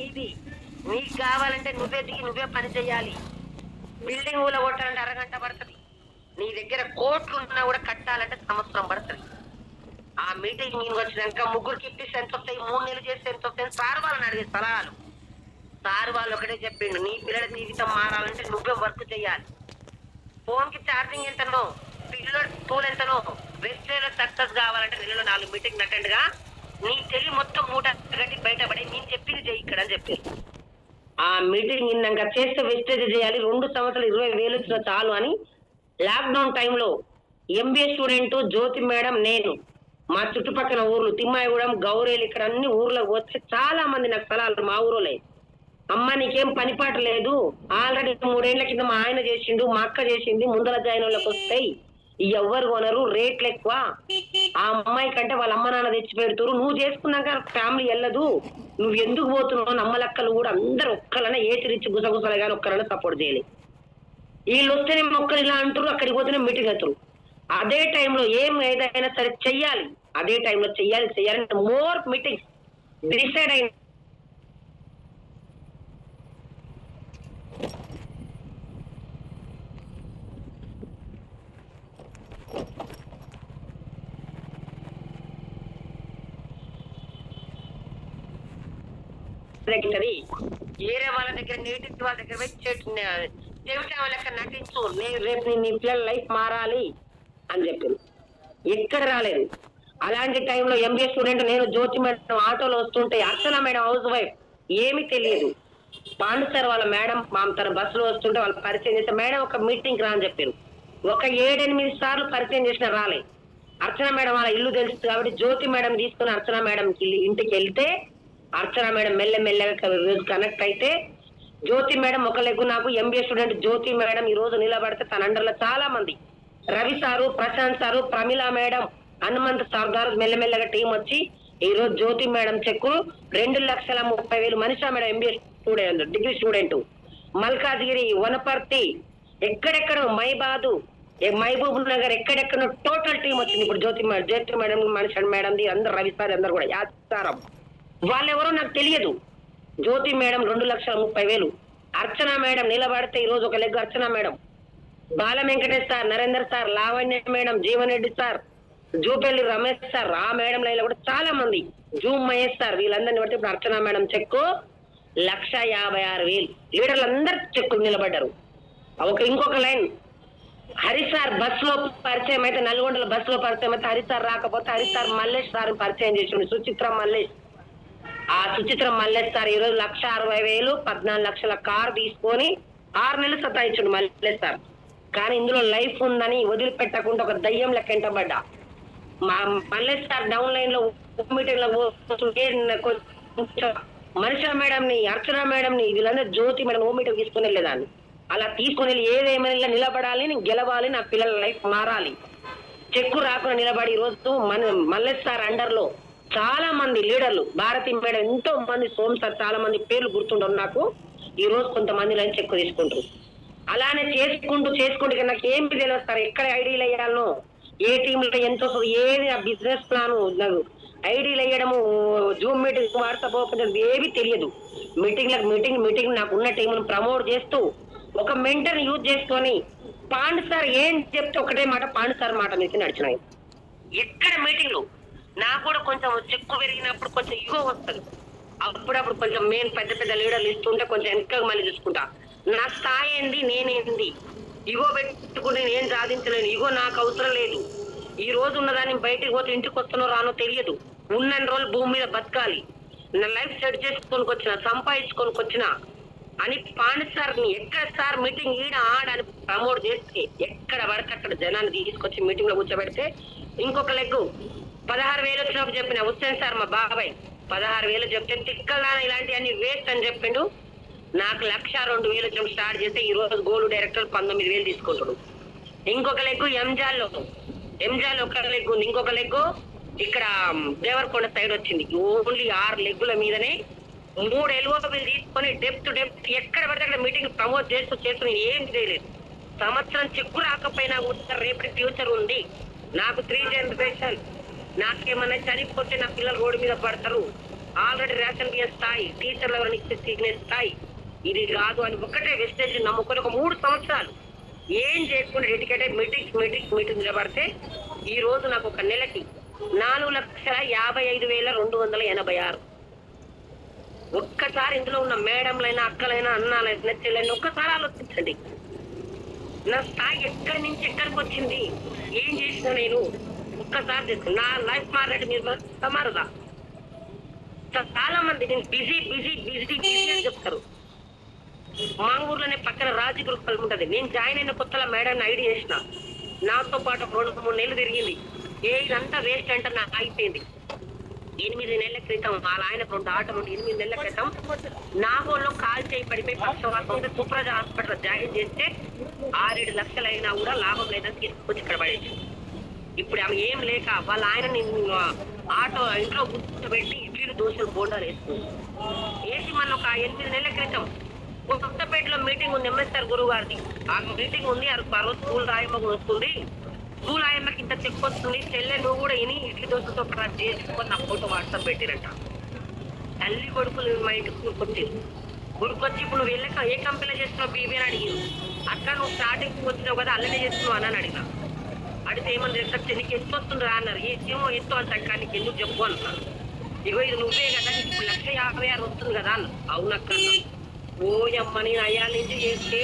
ఇది నీకు కావాలంటే నువ్వే దిగి నువ్వే పని చేయాలి. బిల్డింగ్ ఊళ్ళో కొట్టాలంటే అరగంట పడుతుంది. నీ దగ్గర కోట్లు ఉన్నా కూడా కట్టాలంటే సంవత్సరం పడుతుంది. ఆ మీటింగ్ నేను వచ్చినాక ముగ్గురికి ఇప్పిస్తే ఎంత వస్తాయి, 3 నెలలు చేస్తే ఎంత వస్తాయి, సార్ వాళ్ళని అడిగే సలహాలు. సార్ వాళ్ళు ఒకటే చెప్పిండు, నీ పిల్లల జీవితం మారాలంటే నువ్వే వర్క్ చేయాలి. ఫోన్ కి ఛార్జింగ్ ఎంతనో, పిల్లల టూల్ ఎంతనో, వెస్ట్రేలో సక్సెస్ కావాలంటే నెలలో 4 మీటింగ్ అటెండ్ గా నీ తెలివి మొత్తం మూట గట్టి బయటపడి నేను చెప్పింది చెయ్యి ఇక్కడ అని చెప్పారు. ఆ మీటింగ్ విన్నాక చేస్తే వెస్టేజ్ చేయాలి, 2 సంవత్సరాలు 20,000 వచ్చిన చాలు అని లాక్డౌన్ టైంలో ఎంబీఏ స్టూడెంట్ జ్యోతి మేడం, నేను మా చుట్టుపక్కల ఊర్లు తిమ్మాయిగూడెం, గౌరేలు, ఇక్కడ అన్ని ఊర్లకు పోతే చాలా మంది నాకు సలహాలు, మా ఊరులే, అమ్మ నీకేం పనిపాట లేదు, ఆల్రెడీ 3 ఏళ్ల కింద మా ఆయన చేసిండు, మా అక్క చేసింది, ముందర జాయిన్ వాళ్ళకి వస్తాయి, ఎవ్వరు కొనరు, రేట్లు ఎక్కువ, ఆ అమ్మాయి కంటే వాళ్ళ అమ్మ నాన్న తెచ్చి పెడుతురు, నువ్వు చేసుకున్నాక ఫ్యామిలీ వెళ్ళదు, నువ్వు ఎందుకు పోతున్నావు, నమ్మలక్కలు కూడా అందరు ఒక్కలనే ఏచిరిచ్చి గుసగుసలు కానీ ఒక్కరైనా సపోర్ట్ చేయలేదు. వీళ్ళు వస్తేనే మొక్కలు ఇలా అంటారు, అక్కడికి పోతేనే మీటింగ్ అవుతారు. అదే టైంలో ఏం ఏదైనా సరే చెయ్యాలి, అదే టైంలో చెయ్యాలి మోర్ మీటింగ్స్ డిసైడ్ అయిన వేరే వాళ్ళ దగ్గర నేటివ్ వాళ్ళ దగ్గర చెవిటా వాళ్ళ నటించు, నేను రేపు నీ పిల్లల లైఫ్ మారాలి అని చెప్పింది. ఎక్కడ రాలేదు. అలాంటి టైంలో ఎంబీఏ స్టూడెంట్ నేను జ్యోతి మేడం ఆటోలో వస్తుంటే అర్చన మేడం హౌస్ వైఫ్, ఏమీ తెలియదు, పాండు సార్ వాళ్ళ మేడం మా తన బస్సులో వస్తుంటే వాళ్ళు పరిచయం చేస్తే మేడం ఒక మీటింగ్ రా అని చెప్పారు. ఒక 7-8 సార్లు పరిచయం చేసిన రాలే. అర్చన మేడం వాళ్ళ ఇల్లు తెలుసు కాబట్టి జ్యోతి మేడం తీసుకుని అర్చన మేడం ఇంటికి వెళ్తే అర్చన మేడం మెల్లమెల్లగా రోజు కనెక్ట్ అయితే జ్యోతి మేడం ఒక లెగ్గు నాకు ఎంబీఏ స్టూడెంట్ జ్యోతి మేడం ఈ రోజు నిలబడితే తన అండర్లో చాలా మంది, Ravi sir, Prashanth sir, Pramila madam, Hanumanth sir గారు మెల్లమెల్లగా టీం వచ్చి ఈ రోజు Jyothi madam cheque 2,30,000 Manisha madam MBA student, degree student, Malkajgiri, Wanaparthy, ఎక్కడెక్కడ మైబాదు, మహబూబ్ నగర్, ఎక్కడెక్కడ టోటల్ టీం వచ్చింది. ఇప్పుడు జ్యోతి మేడం, మనిషి మేడంది అందరు, రవి సార్ అందరు కూడా యాచారం. వాళ్ళెవరో నాకు తెలియదు. జ్యోతి మేడం 2,30,000, అర్చన మేడం నిలబడితే ఈ రోజు ఒక leg Archana madam, Bala Venkatesh sir, Narender sir, Lavanya madam, Jeevan Reddy sir, Jupalli Ramesh sir, ఆ మేడం లైన్లో కూడా చాలా మంది, జూమ్ మహేష్ సార్, వీళ్ళందరినీ బట్టి ఇప్పుడు అర్చన మేడం చెక్కు 1,56,000. లీడర్లు అందరు చెక్కులు నిలబడ్డారు. ఇంకొక లైన్ హరిసార్ బస్ లో పరిచయం అయితే, నల్గొండలో బస్ లో పరిచయం అయితే హరిసార్ రాకపోతే హరిసార్ మల్లేష్ సార్ పరిచయం చేసిండు, సుచిత్ర మల్లేష్. ఆ సుచిత్ర మల్లేష్ సార్ ఈరోజు 1,60,000 14 లక్షల కారు తీసుకొని 6 నెలలు సతాయించుండు మల్లేష్ సార్. కానీ ఇందులో లైఫ్ ఉందని వదిలిపెట్టకుండా ఒక దయ్యం లెక్క ఎంటబడ్డా. మా మల్లేష్ సార్ డౌన్ లైన్ లో మీటింగ్ లో మనిషా మేడం ని, అర్చన మేడం ని, వీళ్ళందరూ జ్యోతి మేడం ఓ మీటింగ్ తీసుకుని వెళ్ళేదాన్ని. అలా తీసుకుని వెళ్ళి ఏదేమైనా నిలబడాలి, నేను గెలవాలి, నా పిల్లల లైఫ్ మారాలి, చెక్కు రాకుండా నిలబడి ఈ రోజు మల్లేష్ సార్ అండర్ లో చాలా మంది లీడర్లు, భారతి మేడం, ఎంతో మంది, సోమ్ సార్, చాలా మంది పేర్లు గుర్తుండవు నాకు, ఈ రోజు కొంతమంది లైన్ చెక్కు తీసుకుంటారు. అలానే చేసుకుంటూ నాకు ఏం తెలియదు సార్, ఎక్కడ ఐడీలు వేయాలనో, ఏ టీంలో ఎంత వస్తుంది, ఏది ఆ బిజినెస్ ప్లాన్, నాకు ఐడీలు వేయడము, జూమ్ మీటింగ్, వాట్సాప్ ఓపెన్ ఏవి తెలియదు. మీటింగ్ నాకు ఉన్న టీంను ప్రమోట్ చేస్తూ ఒక మెంటర్ యూజ్ చేసుకొని పాండు సార్ ఏం చెప్తే ఒకటే మాట, పాండు సార్ మాట మీద నడిచినాయి. ఎక్కడ మీటింగ్లు నాకు కూడా కొంచెం చెక్కు పెరిగినప్పుడు కొంచెం ఇగో వస్తుంది, అప్పుడప్పుడు కొంచెం మెయిన్ పెద్ద లీడర్లు ఇస్తుంటే కొంచెం వెనక మళ్ళీ చూసుకుంటా, నా స్థాయి ఏంది, నేనేంది, ఇగో పెట్టుకుంటే నేను సాధించలేను, ఇగో నాకు అవసరం లేదు, ఈ రోజు ఉన్నదాన్ని బయటికి పోతే ఇంటికి వస్తున్నో రానో తెలియదు, ఉన్న రోజులు భూమి మీద బతకాలి, నా లైఫ్ సెట్ చేసుకొని వచ్చిన, సంపాదించుకొని వచ్చిన అని పాండు సార్ని ఎక్కడ సార్ మీటింగ్ ఈడ ఆడని ప్రమోట్ చేస్తే ఎక్కడ పడితే అక్కడ జనాన్ని తీసుకొచ్చి మీటింగ్ లో కూర్చోబెడితే ఇంకొక లెగ్గు 16,000 వచ్చినప్పుడు చెప్పిన హుస్సేన్ సార్ మా బాబాయ్ 16,000 చెప్తే తిక్కలా ఇలాంటివన్నీ వేస్ట్ అని చెప్పిండు. నాకు 1,02,000 వచ్చినప్పుడు స్టార్ట్ చేస్తే ఈ రోజు గోల్డ్ డైరెక్టర్ 19,000 తీసుకుంటాడు. ఇంకొక లెగ్గు ఎంజాల్ ఒక లెగ్గు ఉంది, ఇంకొక లెగ్గు ఇక్కడ దేవరకొండ సైడ్ వచ్చింది. ఓన్లీ 6 లెగ్గుల మీదనే 3 ఎల్ఓబీలు తీసుకొని డెప్త్ ఎక్కడ పడితే అక్కడ మీటింగ్ ప్రమోట్ చేస్తూ ఏం చేయలేదు. సంవత్సరం చెక్కు రాకపోయినా కూడా రేపటి ఫ్యూచర్ ఉంది. నాకు 3 జనరేషన్, నాకేమన్నా చనిపోతే నా పిల్లలు రోడ్డు మీద పడతారు. ఆల్రెడీ రేషన్ బియ్యం స్థాయి, టీచర్లు ఎవరైనా ఇచ్చే స్థాయి ఇది కాదు అని ఒకటే వెస్టేజ్ నమ్ముకొని ఒక 3 సంవత్సరాలు ఏం చేయకుండా డెడికేటెడ్ మీటింగ్ నిలబడితే ఈ రోజు నాకు ఒక నెలకి 4,55,286. ఒక్కసారి ఇందులో ఉన్న మేడంలైనా, అక్కలైనా, అన్నాలైనా, చెల్లెైనా ఒక్కసారి ఆలోచించండి. నా స్థాయి ఎక్కడి నుంచి ఎక్కడికి వచ్చింది, ఏం చేసిన నేను ఒక్కసారి తెలుసు. నా లైఫ్ మారేది మీరు సమారుదా. చాలా మంది నేను బిజీ అని చెప్తారు. మా ఊర్లోనే పక్కన రాజగురు ఉంటది. నేను జాయిన్ అయిన కొత్తలో మేడం ఐడి చేసిన, నాతో పాటు 2-3 నెలలు తిరిగింది. ఇదంతా వేస్ట్ అంటే నాకు అయిపోయింది. 8 నెలల క్రితం వాళ్ళ ఆయన 2 ఆటలు 8 నెలల క్రితం నాగోల్లో కాల్ చేయి పడిపోయి పక్షవాతం సుప్రజ హాస్పిటల్ జాయిన్ చేస్తే 6-7 లక్షలు అయినా కూడా లాభం లేదని తీసుకొచ్చి ఇక్కడ పడేసి, ఇప్పుడు ఆమె ఏం లేక వాళ్ళ ఆయన ఆటో ఇంట్లో కూర్చోబెట్టి ఇడ్లీలు దోశలు బోండాలు వేసి మన ఒక 8 నెలల క్రితం కొత్తపేటలో మీటింగ్ ఉంది, ఎంఎస్ఆర్ గురువు గారిది. ఆ మీటింగ్ ఉంది. ఆ రోజు స్కూల్ రాయమ్మ వస్తుంది. స్కూల్ ఆయమ్మకి ఇంత చెక్ వస్తుంది. చెల్లె నువ్వు కూడా ఇని ఇడ్లీ దోశతో చేసుకొని నా ఫోటో వాట్సాప్ పెట్టిరంట. తల్లి కొడుకులు మా ఇంటికి గురుకొచ్చి ఇప్పుడు నువ్వు వెళ్ళక ఏ కంపెనీలో చేస్తున్నావు బీబీ అని అడిగింది. అక్క నువ్వు స్టార్టింగ్ వచ్చినావు కదా అల్లనే చేస్తున్నావు అని అడిగిన. అడిగితే ఏమన్నా చెప్తే నీకు ఎత్తు వస్తుందిరా అన్నారు. ఏమో ఎత్తు అంత అక్క నీకు ఎందుకు చెప్పు అన్నారు. ఇగో ఇది నువ్వే కదా నీకు 1,56,000 వస్తుంది కదా అన్న. అవునక్క. ఓయమ్మ నేను అయ్యాల నుంచి చేస్తే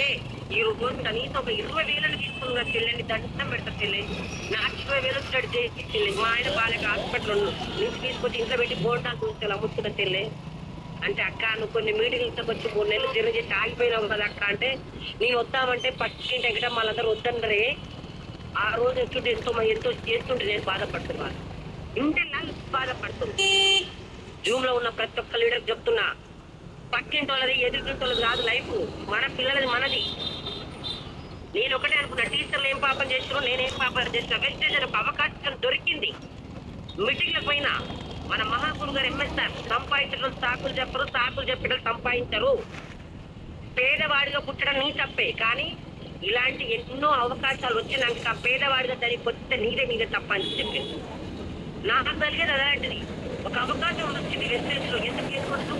ఈ రోజు కనీసం ఒక 20,000 తీసుకున్నా చెల్లెని దండం పెడతా. చెల్లె నాకు 20,000 వచ్చాడు చేసి చెల్లె. మా ఆయన బాలేక హాస్పిటల్ నుంచి తీసుకొచ్చి ఇంట్లో పెట్టి బోండాలు చూస్తే అమ్ముతున్నా చెల్లె అంటే, అక్క నువ్వు కొన్ని మీటింగ్స్కి వచ్చి 3 నెలలు జర్నీ చేసి ఆగిపోయినావు కదా అక్క అంటే, నేను వద్దామంటే పక్కింటి ఎక్కడ వాళ్ళందరూ వద్దన్నరే. ఆ రోజు ఎంతో చేస్తుంటే నేను బాధపడుతున్నాను. ఇంటిలా బాధపడుతుంది. జూమ్ లో ఉన్న ప్రతి ఒక్క లీడర్ చెప్తున్నా, పక్కింటి వాళ్ళది ఎదురింటి వాళ్ళది కాదు లైఫ్, మన పిల్లలది మనది. నేను ఒకటే అనుకున్నా, టీచర్లు ఏం పాపం చేసినా నేనేం పాపం చేసినా వెస్టేజ్ ఒక అవకాశం దొరికింది. మీటింగ్లకు పోయినా మన మహాగురు గారు ఎంఎస్ఆర్ సంపాదించడం సాకులు చెప్పడం సంపాదించరు. పేదవాడిగా పుట్టడం నీ తప్పే, కానీ ఇలాంటి ఎన్నో అవకాశాలు వచ్చినాక పేదవాడిగా దానికి వస్తే నీదే తప్ప అని చెప్పింది. నాకు కలిగేది అలాంటిది. ఒక అవకాశం వచ్చింది వెస్టేజ్ లో, ఎందుకు చేసుకుంటూ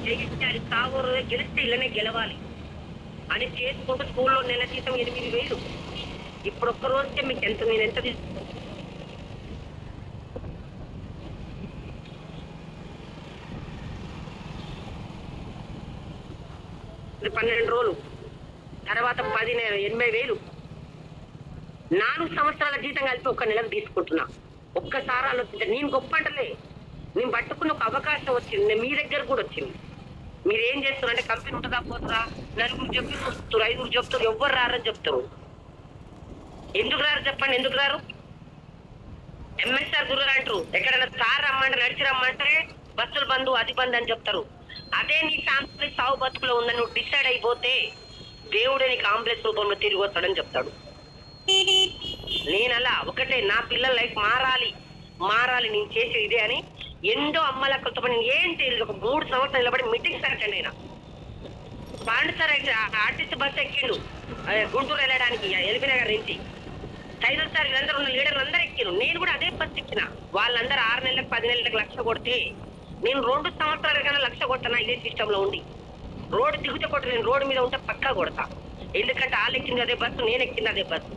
జయించాలి, సాగూరు గెలిస్తే ఇళ్ళనే గెలవాలి అని చేసుకుంటూ స్కూల్లో నెల జీతం 8,000. ఇప్పుడు ఒక్క రోజుకే మీకు నేను ఎంత తీసుకుంటాను? 12 రోజులు తర్వాత 80,000. 4 సంవత్సరాల జీతం కలిపి 1 నెలకు తీసుకుంటున్నా. ఒక్కసారి ఆలోచించ. నేను గొప్ప అంటలే, నేను పట్టుకున్న ఒక అవకాశం వచ్చింది, మీ దగ్గర కూడా వచ్చింది. మీరు ఏం చేస్తున్నారు అంటే కంపెనీ ఉంటుందా పోతుందా, 4 చెప్పి చూస్తారు, 5 చెప్తారు, ఎవ్వరు రారని చెప్తారు. ఎందుకు రారు చెప్పండి, ఎందుకు రారు? ఎంఎస్ఆర్ గురుగారు అంటారు, ఎక్కడైనా సార్ రమ్మంటే నడిచి రమ్మంటే బస్సులు బంధు అది బంద్ అని చెప్తారు. అదే నీ ఫ్యామిలీ సాగు బతుకులో ఉందని నువ్వు డిసైడ్ అయిపోతే దేవుడే నీకు కాంప్లెక్స్ రూపంలో తిరిగి వస్తాడని చెప్తాడు. నేను అలా ఒకటే, నా పిల్లల లైఫ్ మారాలి నేను చేసేది ఇదే అని ఎంతో అమ్మలక్కలతో నేను ఏం తెలియదు. ఒక 3 సంవత్సరాలు నిలబడి మీటింగ్స్ అటెండ్ అయినా. పాండు సార్ ఆర్టీసీ బస్ ఎక్కిండు గుంటూరు వెళ్ళడానికి ఎల్బీ నగర్ నుంచి. టైలర్ సార్ వీళ్ళందరూ ఉన్న లీడర్లు అందరూ ఎక్కిను. నేను కూడా అదే బస్ ఎక్కిన. వాళ్ళందరూ 6 నెలలకు 10 నెలలకు 1,00,000 కొడితే నేను 2 సంవత్సరాల కన్నా 1,00,000 కొడతాను. ఇదే సిస్టమ్ లో ఉండి రోడ్డు దిగుతే కొట్ట, నేను రోడ్డు మీద ఉంటే పక్కా కొడతా. ఎందుకంటే వాళ్ళు ఎక్కింది అదే బస్సు, నేను ఎక్కింది అదే బస్సు.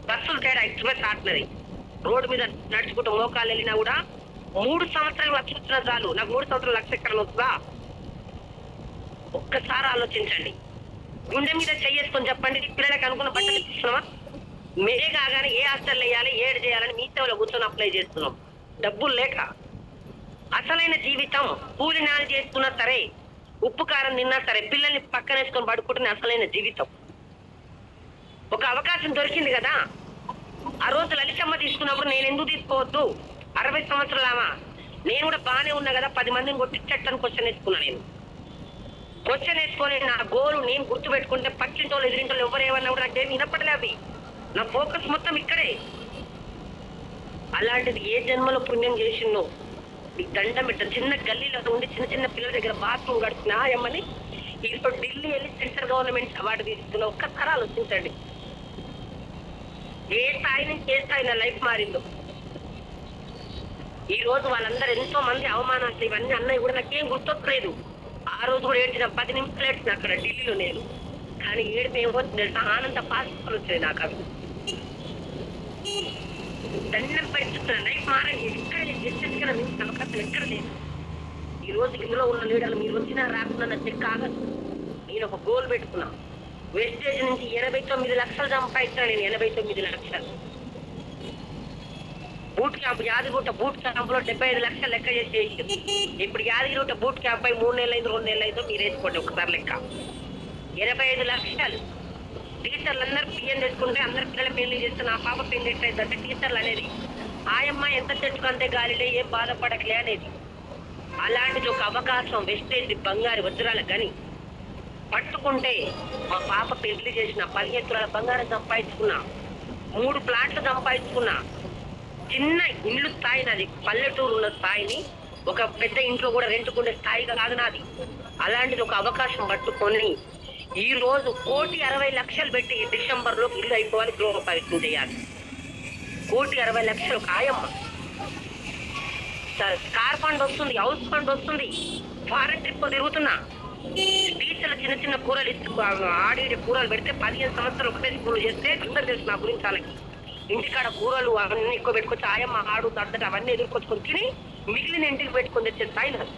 బస్సులు తేడా ఎక్స్ప్రెస్ ఆర్డినరీ. రోడ్డు మీద నడుచుకుంటూ మోకాలు వెళ్ళినా కూడా 3 సంవత్సరాలు 1,00,000 వచ్చినా చాలు. నాకు 3 సంవత్సరాలు 1,00,000 ఎక్కడ వస్తుందా? ఒక్కసారి ఆలోచించండి. గుండె మీద చెయ్యేసుకొని చెప్పండి, పిల్లలకి అనుకున్న బట్టలు ఇస్తున్నామా? మే కాగానే ఏ హాస్టల్ వేయాలి, ఏడు చేయాలని మీ సేవలో కూర్చొని అప్లై చేస్తున్నాం, డబ్బులు లేక. అసలైన జీవితం కూలి నాలు చేసుకున్నా సరే, ఉప్పు కారం తిన్నా సరే, పిల్లల్ని పక్కన వేసుకొని పడుకుంటున్న అసలైన జీవితం. ఒక అవకాశం దొరికింది కదా, ఆ రోజు లలితమ్మ తీసుకున్నప్పుడు నేను ఎందుకు తీసుకోవద్దు? 60 సంవత్సరాలమా, నేను కూడా బాగానే ఉన్నా కదా, 10 మందిని కొట్టించట్టని క్వశ్చన్ వేసుకున్నా. నేను క్వశ్చన్ వేసుకొని నా గోలు నేను గుర్తు పెట్టుకుంటే పక్కింటోళ్ళు ఎదిరింటోళ్ళు ఎవరేమన్నా కూడా నాకేమి వినపడలే. అవి నా ఫోకస్ మొత్తం ఇక్కడే. అలాంటిది ఏ జన్మలో పుణ్యం చేసిందో నీకు దండం పెట్ట. చిన్న గల్లీలో ఉండి చిన్న చిన్న పిల్లల దగ్గర బాత్రూమ్ గడుపుతున్నా ఏమని ఇప్పుడు ఢిల్లీ వెళ్ళి సెంట్రల్ గవర్నమెంట్ అవార్డు తీసుకున్న ఒక్కసారి ఆలోచించండి. ఏ స్థాయి నుంచి ఏ స్థాయి నా లైఫ్ మారిందో. ఈ రోజు వాళ్ళందరూ ఎంతో మంది అవమానాలు ఇవన్నీ అన్నయ్య కూడా నాకేం గుర్తొక్కలేదు. ఆ రోజు కూడా ఏడ్చిన 10 నిమిషాలు ఏడ్చిన అక్కడ ఢిల్లీలో నేను. కానీ ఏడిపి ఏమవుతుంది ఆనంద పాస్పాలు వచ్చాయి నాకు. అవి దండం పెట్టుకున్న లైఫ్ మారని ఎక్కడ లేదు. అవకాశం ఎక్కడ లేదు. ఈ రోజు ఇందులో ఉన్న లీడర్లు మీరు వచ్చినా రాకుండా నా చెక్ ఆగదు. నేను ఒక గోల్ పెట్టుకున్నా. వెస్టేజ్ నుంచి 89 లక్షలు సంపాదించాను నేను. 89 లక్షలు. Boot camp Yadagirigutta boot camp లో 75 లక్షలు లెక్క చేసి ఇప్పుడు యాదగిరిగుట్ట బూట్ క్యాంప్ అయి 3 నెలలు అయింది 2 నెలలు అయిందో మీరు వేసుకోండి ఒకసారి లెక్క. 85 లక్షలు. టీచర్లు అందరూ బియ్యం తెచ్చుకుంటే అందరు పిల్లల పెళ్లి చేస్తే నా పాప పెళ్లి ఎట్లయితే టీచర్లు అనేది ఆయమ్మ ఎంత తెచ్చుకుంటే గాలిలే ఏం బాధపడకలే అనేది. అలాంటిది ఒక అవకాశం వెస్టేజ్ బంగారు వజ్రాల గని పట్టుకుంటే మా పాప పెళ్లి చేసిన 15 తులాల బంగారం సంపాదించుకున్నా. 3 ప్లాట్లు సంపాదించుకున్నా. చిన్న ఇల్లు స్థాయి నాది. పల్లెటూరు ఉన్న స్థాయిని ఒక పెద్ద ఇంట్లో కూడా రెంట్కుండే స్థాయిగా కాదు నాది. అలాంటిది ఒక అవకాశం పట్టుకొని ఈ రోజు 1,60,00,000 పెట్టి డిసెంబర్ లో ఇల్లు అయిపోవాలి, గృహప్రవేశం చేయాలి. 1,60,00,000 ఒక ఆయమ్మ. కార్ ఫండ్ వస్తుంది, హౌస్ ఫండ్ వస్తుంది, ఫారెన్ ట్రిప్ తిరుగుతున్నా. టీచర్లు చిన్న చిన్న కూరలు ఆడి కూరలు పెడితే 15 సంవత్సరాలు ఒకటే కూరలు చేస్తే అందరు తెలుసు నా గురించి. వాళ్ళకి ఇంటికాడ కూరలు అవన్నీ ఎక్కువ పెట్టుకొచ్చి ఆయమ్మ ఆడు తడ్డట అవన్నీ ఎదుర్కొచ్చుకొని తిని మిగిలిన ఇంటికి పెట్టుకొని తెచ్చే స్థాయి నాకు.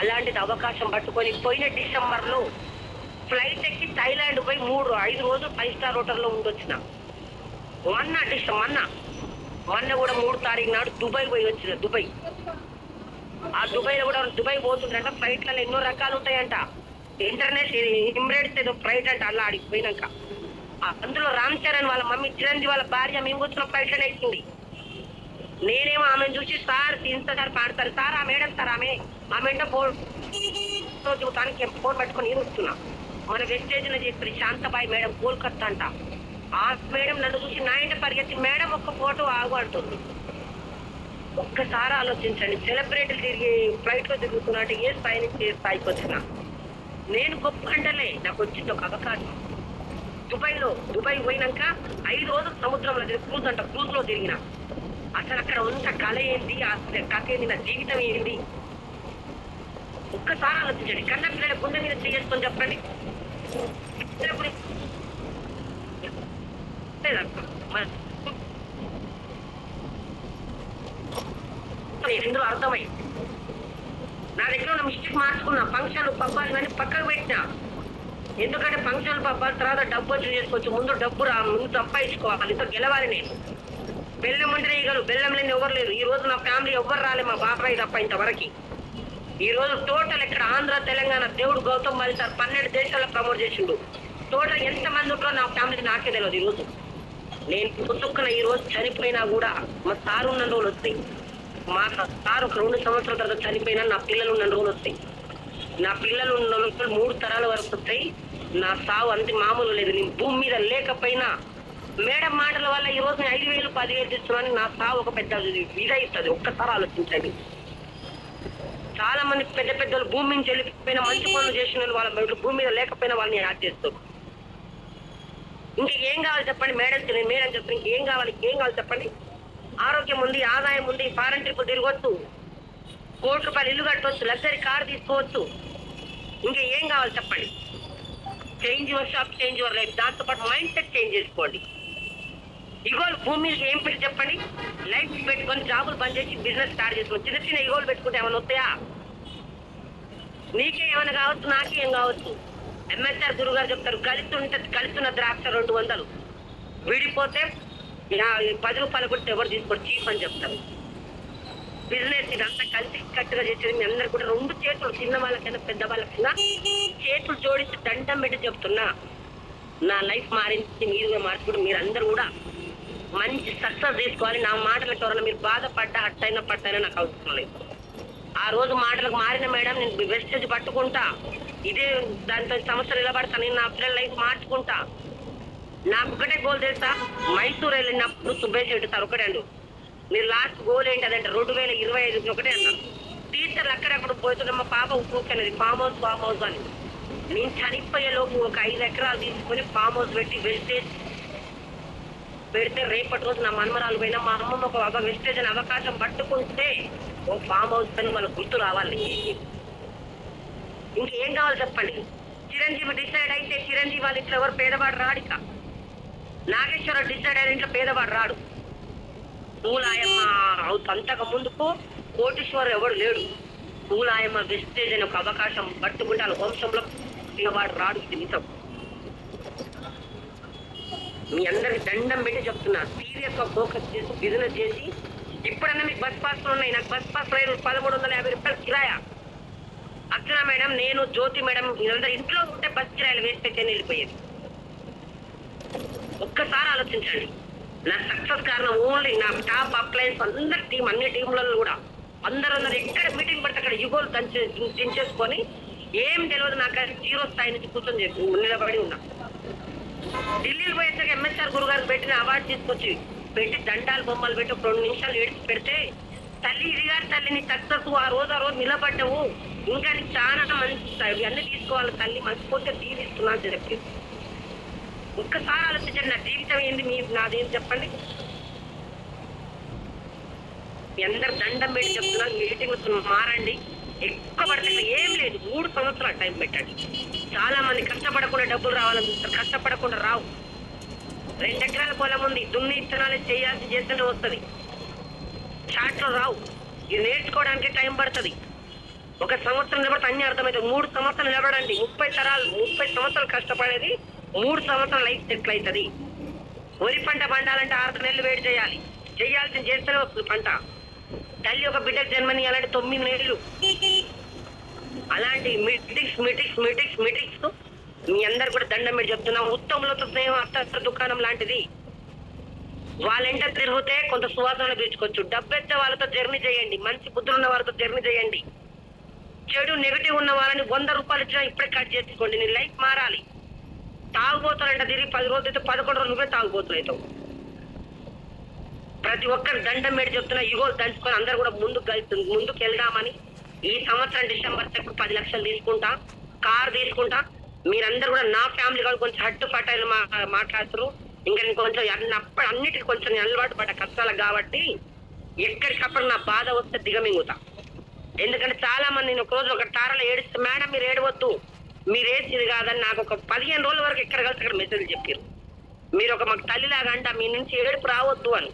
అలాంటిది అవకాశం పట్టుకొని పోయిన డిసెంబర్ లో ఫ్లైట్ ఎక్కి థైలాండ్ పోయి 5 రోజులు 5 స్టార్ హోటల్లో ఉండొచ్చిన. మొన్న కూడా 3 తారీఖు నాడు దుబాయ్ పోయి వచ్చిన. ఆ దుబాయ్ లో కూడా దుబాయ్ పోతుందంట. ఫ్లైట్లలో ఎన్నో రకాలు ఉంటాయంట. ఇంటర్నేషనల్ ఎమిరేట్స్ ఏదో ఫ్లైట్ అంట. అలా ఆడికి పోయినాక అందులో రామ్ చరణ్ వాళ్ళ మమ్మీ చిరంజీవి వాళ్ళ భార్య మేము వచ్చిన ఫ్లైట్లోనే ఎక్కింది. నేనేమో ఆమెను చూసి సార్ సార్ పాడతారు సార్ ఆ మేడం సార్ ఆమె చూడటానికి ఫోన్ పెట్టుకొని వస్తున్నా. మన వెస్టేజ్ లో చెప్పి శాంతబాయి మేడం కోల్కత్తా అంట. ఆ మేడం నన్ను చూసి నా ఇంట పరిగెత్తి మేడం ఒక్క ఫోటో ఆగు అంటుంది. ఒక్కసారి ఆలోచించండి. సెలబ్రిటీలు తిరిగి ఫ్లైట్ లో తిరుగుతున్నా అంటే ఏ స్థాయి నుంచి ఏ స్థాయికి వచ్చినా. నేను గొప్ప అంటలే, నాకు వచ్చింది ఒక అవకాశం. దుబాయ్ పోయినాక 5 రోజులు సముద్రంలో క్రూజ్ అంట. క్రూజ్ లో తిరిగిన. అసలు అక్కడ ఉన్న కళ ఏంది, అసలు కథ ఏంది, నా జీవితం ఏంది ఒక్కసారి ఆలోచించండి. కన్న పిల్లల గుండె మీద చేసుకొని చెప్పండి. ఇందులో అర్థమై నా దగ్గర ఉన్న మిస్టేక్ మార్చుకున్నా. ఫంక్షన్లు పబ్బాలు కానీ పక్కకు పెట్టినా. ఎందుకంటే ఫంక్షన్లు పబ్బాల తర్వాత డబ్బు వచ్చి చేసుకోవచ్చు. ముందు ముందు సంపాదించుకోవాలి. ఇంత గెలవాలి. నేను బెల్లం అంటే ఇగలు బెల్లం లేని ఎవరు లేరు. ఈ రోజు నా ఫ్యామిలీ ఎవ్వరు రాలే, మా బాబాయ్ తప్ప ఇంతవరకు. ఈ రోజు టోటల్ ఇక్కడ ఆంధ్ర తెలంగాణ దేవుడు గౌతమ్ బాలి సార్ 12 దేశాల్లో ప్రమోట్ చేసిండు. టోటల్ ఎంత మంది ఉంటారో నా ఫ్యామిలీ నాకే తెలియదు. ఈ రోజు నేను పుట్టుకున్న ఈ రోజు చనిపోయినా కూడా మా సార్ ఉన్న రోజులు వస్తాయి. మా సార్ ఒక 2 సంవత్సరాల తర్వాత చనిపోయినా నా పిల్లలు ఉన్న రోజులు వస్తాయి. నా పిల్లలు ఉన్న రోజులు 3 తరాల వరకు వస్తాయి. నా సావు అంతే మామూలు లేదు. నేను భూమి మీద లేకపోయినా మేడం మాటల వల్ల ఈ రోజు 5,000 10,000 ఇస్తున్నాను. నా సావు ఒక పెద్ద ఇదవుతుంది. ఒక్కసారి ఆలోచించండి. చాలా మంది పెద్ద పెద్దలు భూమి నుంచి వెళ్ళిపోయిన మంచి పనులు చేసిన వాళ్ళ భూమి మీద లేకపోయినా వాళ్ళని యాడ్ చేస్తారు. ఇంకా ఏం కావాలి చెప్పండి మేడం చెప్పండి. ఇంకేం కావాలి చెప్పండి. ఆరోగ్యం ఉంది, ఆదాయం ఉంది, ఫారెన్ ట్రిప్ తిరగొచ్చు, ₹1,00,00,000 ఇల్లు కట్టవచ్చు, లగ్జరీ కార్ తీసుకోవచ్చు. ఇంకా ఏం కావాలి చెప్పండి. Change your shop, change your life. దాంతోపాటు మైండ్ సెట్ చేంజ్ చేసుకోండి. ఇగోలు భూమి మీద ఏం పెట్టి చెప్పండి. లైఫ్ పెట్టుకొని జాబులు బంద్ చేసి బిజినెస్ స్టార్ట్ చేసుకోండి. చిన్న చిన్న ఇగోలు పెట్టుకుంటే ఏమైనా వస్తాయా? నీకే ఏమైనా కావచ్చు, నాకేం కావచ్చు. ఎంఎస్ఆర్ గురువు గారు చెప్తారు, కలిసిన ద్రాక్ష 200, విడిపోతే ₹10 కొట్టి ఎవరు తీసుకోండి చీప్ అని చెప్తారు. బిజినెస్ ఇదంతా కలిసి కట్టుగా చేసేది మీ అందరు కూడా 2 చేతులు, చిన్న వాళ్ళకైనా పెద్ద వాళ్ళకైనా చేతులు జోడించి దండం పెట్టి చెప్తున్నా. నా లైఫ్ మారించి మీరుగా మార్చుకుంటూ మీరందరూ కూడా మంచి సక్సెస్ తీసుకోవాలి. నా మాటలకు ఎవరైనా మీరు బాధపడ్డా హట్టైనా పట్టైనా నాకు అవసరం లేదు. ఆ రోజు మాటలకు మారిన మేడం నేను వెస్టేజ్ పట్టుకుంటా, ఇదే దాంతో సమస్యలు నిలబడతా, నేను నా పిల్లల లైఫ్ మార్చుకుంటా. నాకు ఒకటే గోల్ తెలుసా, మైసూర్ వెళ్ళినప్పుడు సుబ్బయ్య శెట్టి సార్ ఒకటే అండు, మీరు లాస్ట్ గోల్ ఏంటి అదంటే 2025 ఒకటే అన్నారు. టీచర్లు అక్కడక్కడ పోతున్న మా పాప ఊరుకునేది ఫామ్ హౌస్ అని. నేను చనిపోయే లోపు ఒక 5 ఎకరాలు తీసుకొని ఫామ్ హౌస్ పెట్టి వెస్టేజ్ పెడితే రేపటి రోజు నా మనమరాలు పోయినా మా అమ్మమ్మ ఒక వెస్టేజ్ అని అవకాశం పట్టుకుంటే ఓ ఫామ్ హౌస్ పని వాళ్ళ గుర్తు రావాలి. ఇంకేం కావాలి చెప్పండి. చిరంజీవి డిసైడ్ అయితే చిరంజీవి వాళ్ళ ఇంట్లో ఎవరు పేదవాడు రాడిక. నాగేశ్వరరావు డిసైడ్ అయిన ఇంట్లో పేదవాడు రాడు. పూలాయమ్మ అంతకు ముందుకు కోటీశ్వరు ఎవడు లేడు. పూలాయమ్మ వెస్టేజ్ అని ఒక అవకాశం పట్టుకుంటే వాళ్ళ వంశంలో పేదవాడు రాడు. ఇది నిజం. మీ అందరికి దండం పెట్టి చెప్తున్నా, సీరియస్ గా ఫోకస్ చేసి బిజినెస్ చేసి. ఇప్పుడన్నా మీకు బస్ పాస్లు ఉన్నాయి, నాకు బస్ పాస్ లేదు. 1350 రూపాయలు కిరాయా. అర్చన మేడం, నేను జ్యోతి మేడం వీళ్ళందరూ ఇంట్లో ఉంటే బస్ కిరాయిలు వేస్తే వెళ్ళిపోయేది. ఒక్కసారి ఆలోచించండి. నా సక్సెస్ కారణం ఓన్లీ నా టాప్ అప్లయన్స్ అందరి టీం, అన్ని టీంలలో కూడా అందరూ ఎక్కడ మీటింగ్ పడితే అక్కడ యుగోలు దించేసుకొని ఏం తెలియదు నాకు 0 స్థాయి నుంచి కూర్చొని నిలబడి ఉన్నా. ఢిల్లీకి పోయేసాక ఎంఎస్ఆర్ గురుగారు పెట్టిన అవార్డు తీసుకొచ్చి పెట్టి దండాలు బొమ్మలు పెట్టి 2 నిమిషాలు ఏడ్చి పెడితే, తల్లి ఇది గారు తల్లి నీ సక్సెస్ ఆ రోజు నిలబడ్డవు, ఇంకా నీకు చాలా మంచి అన్ని తీసుకోవాలి తల్లి, మంచిపోతే దీవిస్తున్నా అని చెప్పి. ఒక్కసారి ఆలోచించండి, నా జీవితం ఏంది నాదేం చెప్పండి. మీ అందరు దండం పెట్టి చెప్తున్నారు, మీటింగ్ మారండి. ఎక్కువ పడితే ఏం లేదు, 3 సంవత్సరాలు టైం పెట్టండి. చాలా మంది కష్టపడకుండా డబ్బులు రావాలని చూస్తారు, కష్టపడకుండా రావు. 2 ఎకరాల పొలం ఉంది, దున్ని ఇత్తనాలు చేస్తూనే వస్తుంది, షార్ట్ లో రావు. ఇది నేర్చుకోవడానికి టైం పడుతుంది. 1 సంవత్సరం నిలబడితే అన్ని అర్థమవుతుంది. 3 సంవత్సరాలు నిలబడండి. 30 సంవత్సరాలు కష్టపడేది 3 సంవత్సరాలు లైఫ్ సెటిల్ అవుతుంది. వరి పంట పండాలంటే 6 నెలలు వేడి చేయాలి, చేయాల్సింది చేస్తేనే వస్తుంది పంట. తల్లి ఒక బిడ్డకు జన్మనియాలంటే 9 నెలలు. అలాంటి మిటిక్స్ మీ అందరు కూడా దండం పెట్టి చెప్తున్నా. ఉత్తములతో స్నేహం అత్త దుకాణం లాంటిది. వాళ్ళెంట తిరిగితే కొంత సువాసన తీర్చుకోవచ్చు. డబ్బెచ్చే వాళ్ళతో జర్నీ చేయండి, మంచి బుద్ధులు ఉన్న వాళ్ళతో జర్నీ చేయండి. చెడు నెగిటివ్ ఉన్న వాళ్ళని 100 రూపాయలు ఇచ్చినా ఇప్పుడే కట్ చేసుకోండి. నీ లైఫ్ మారాలి. తాగుబోతానంట తిరిగి 10 రోజులు అయితే 11 రోజులు నువ్వే తాగుబోతున్నావు. ప్రతి ఒక్కరు దండం పెట్టి చెప్తున్నా, ఇగోలు దంచుకొని అందరు కూడా ముందుకు వెళ్దామని. ఈ సంవత్సరం డిసెంబర్ చెక్కు 10 లక్షలు తీసుకుంటా, కార్ తీసుకుంటా. మీరందరూ కూడా నా ఫ్యామిలీ కూడా కొంచెం హట్టు పట్టాలి మాట్లాడుతారు. ఇంకా నేను కొంచెం అన్నిటికీ కొంచెం అలవాటు పడ్డ కష్టాలకు కాబట్టి ఎక్కడికప్పుడు నా బాధ వస్తే దిగమింగుతా. ఎందుకంటే చాలా మంది నేను ఒక రోజు ఒక తారలో ఏడిస్తే, మేడం మీరు ఏడవద్దు, మీరు ఏడ్చింది కాదని నాకు ఒక 15 రోజుల వరకు ఎక్కడ కలిసి అక్కడ మెసేజ్ చెప్పారు. మీరు ఒక మాకు తల్లిలాగా అంట, మీ నుంచి ఏడుపు రావద్దు అని.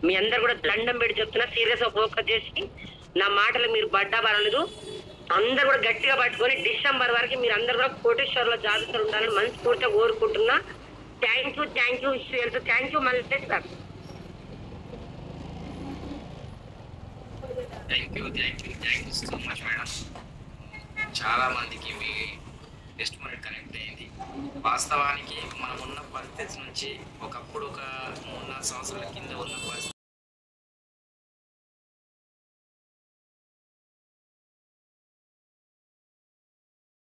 మీ అందరు కూడా దండం పెట్టి చెప్తున్నా, సీరియస్ గా ఫోకస్ చేసి నా మాటలు మీరు బడ్డా పర్వాలేదు. అందరు కూడా గట్టిగా పట్టుకొని డిసెంబర్ వరకు మీరు అందరు కూడా కోటేశ్వర్లో జాగ్రత్తలు ఉండాలని మనస్ఫూర్తిగా కోరుకుంటున్నా. థ్యాంక్ యూ మళ్ళీ sir. Thank you so much madam. చాలా మందికి మీ టెస్ట్ మోడ్ కనెక్ట్ అయింది. వాస్తవానికి మనం ఉన్న పరిస్థితి నుంచి ఒకప్పుడు ఒక 3-4 సంవత్సరాల కింద ఉన్న పరిస్థితి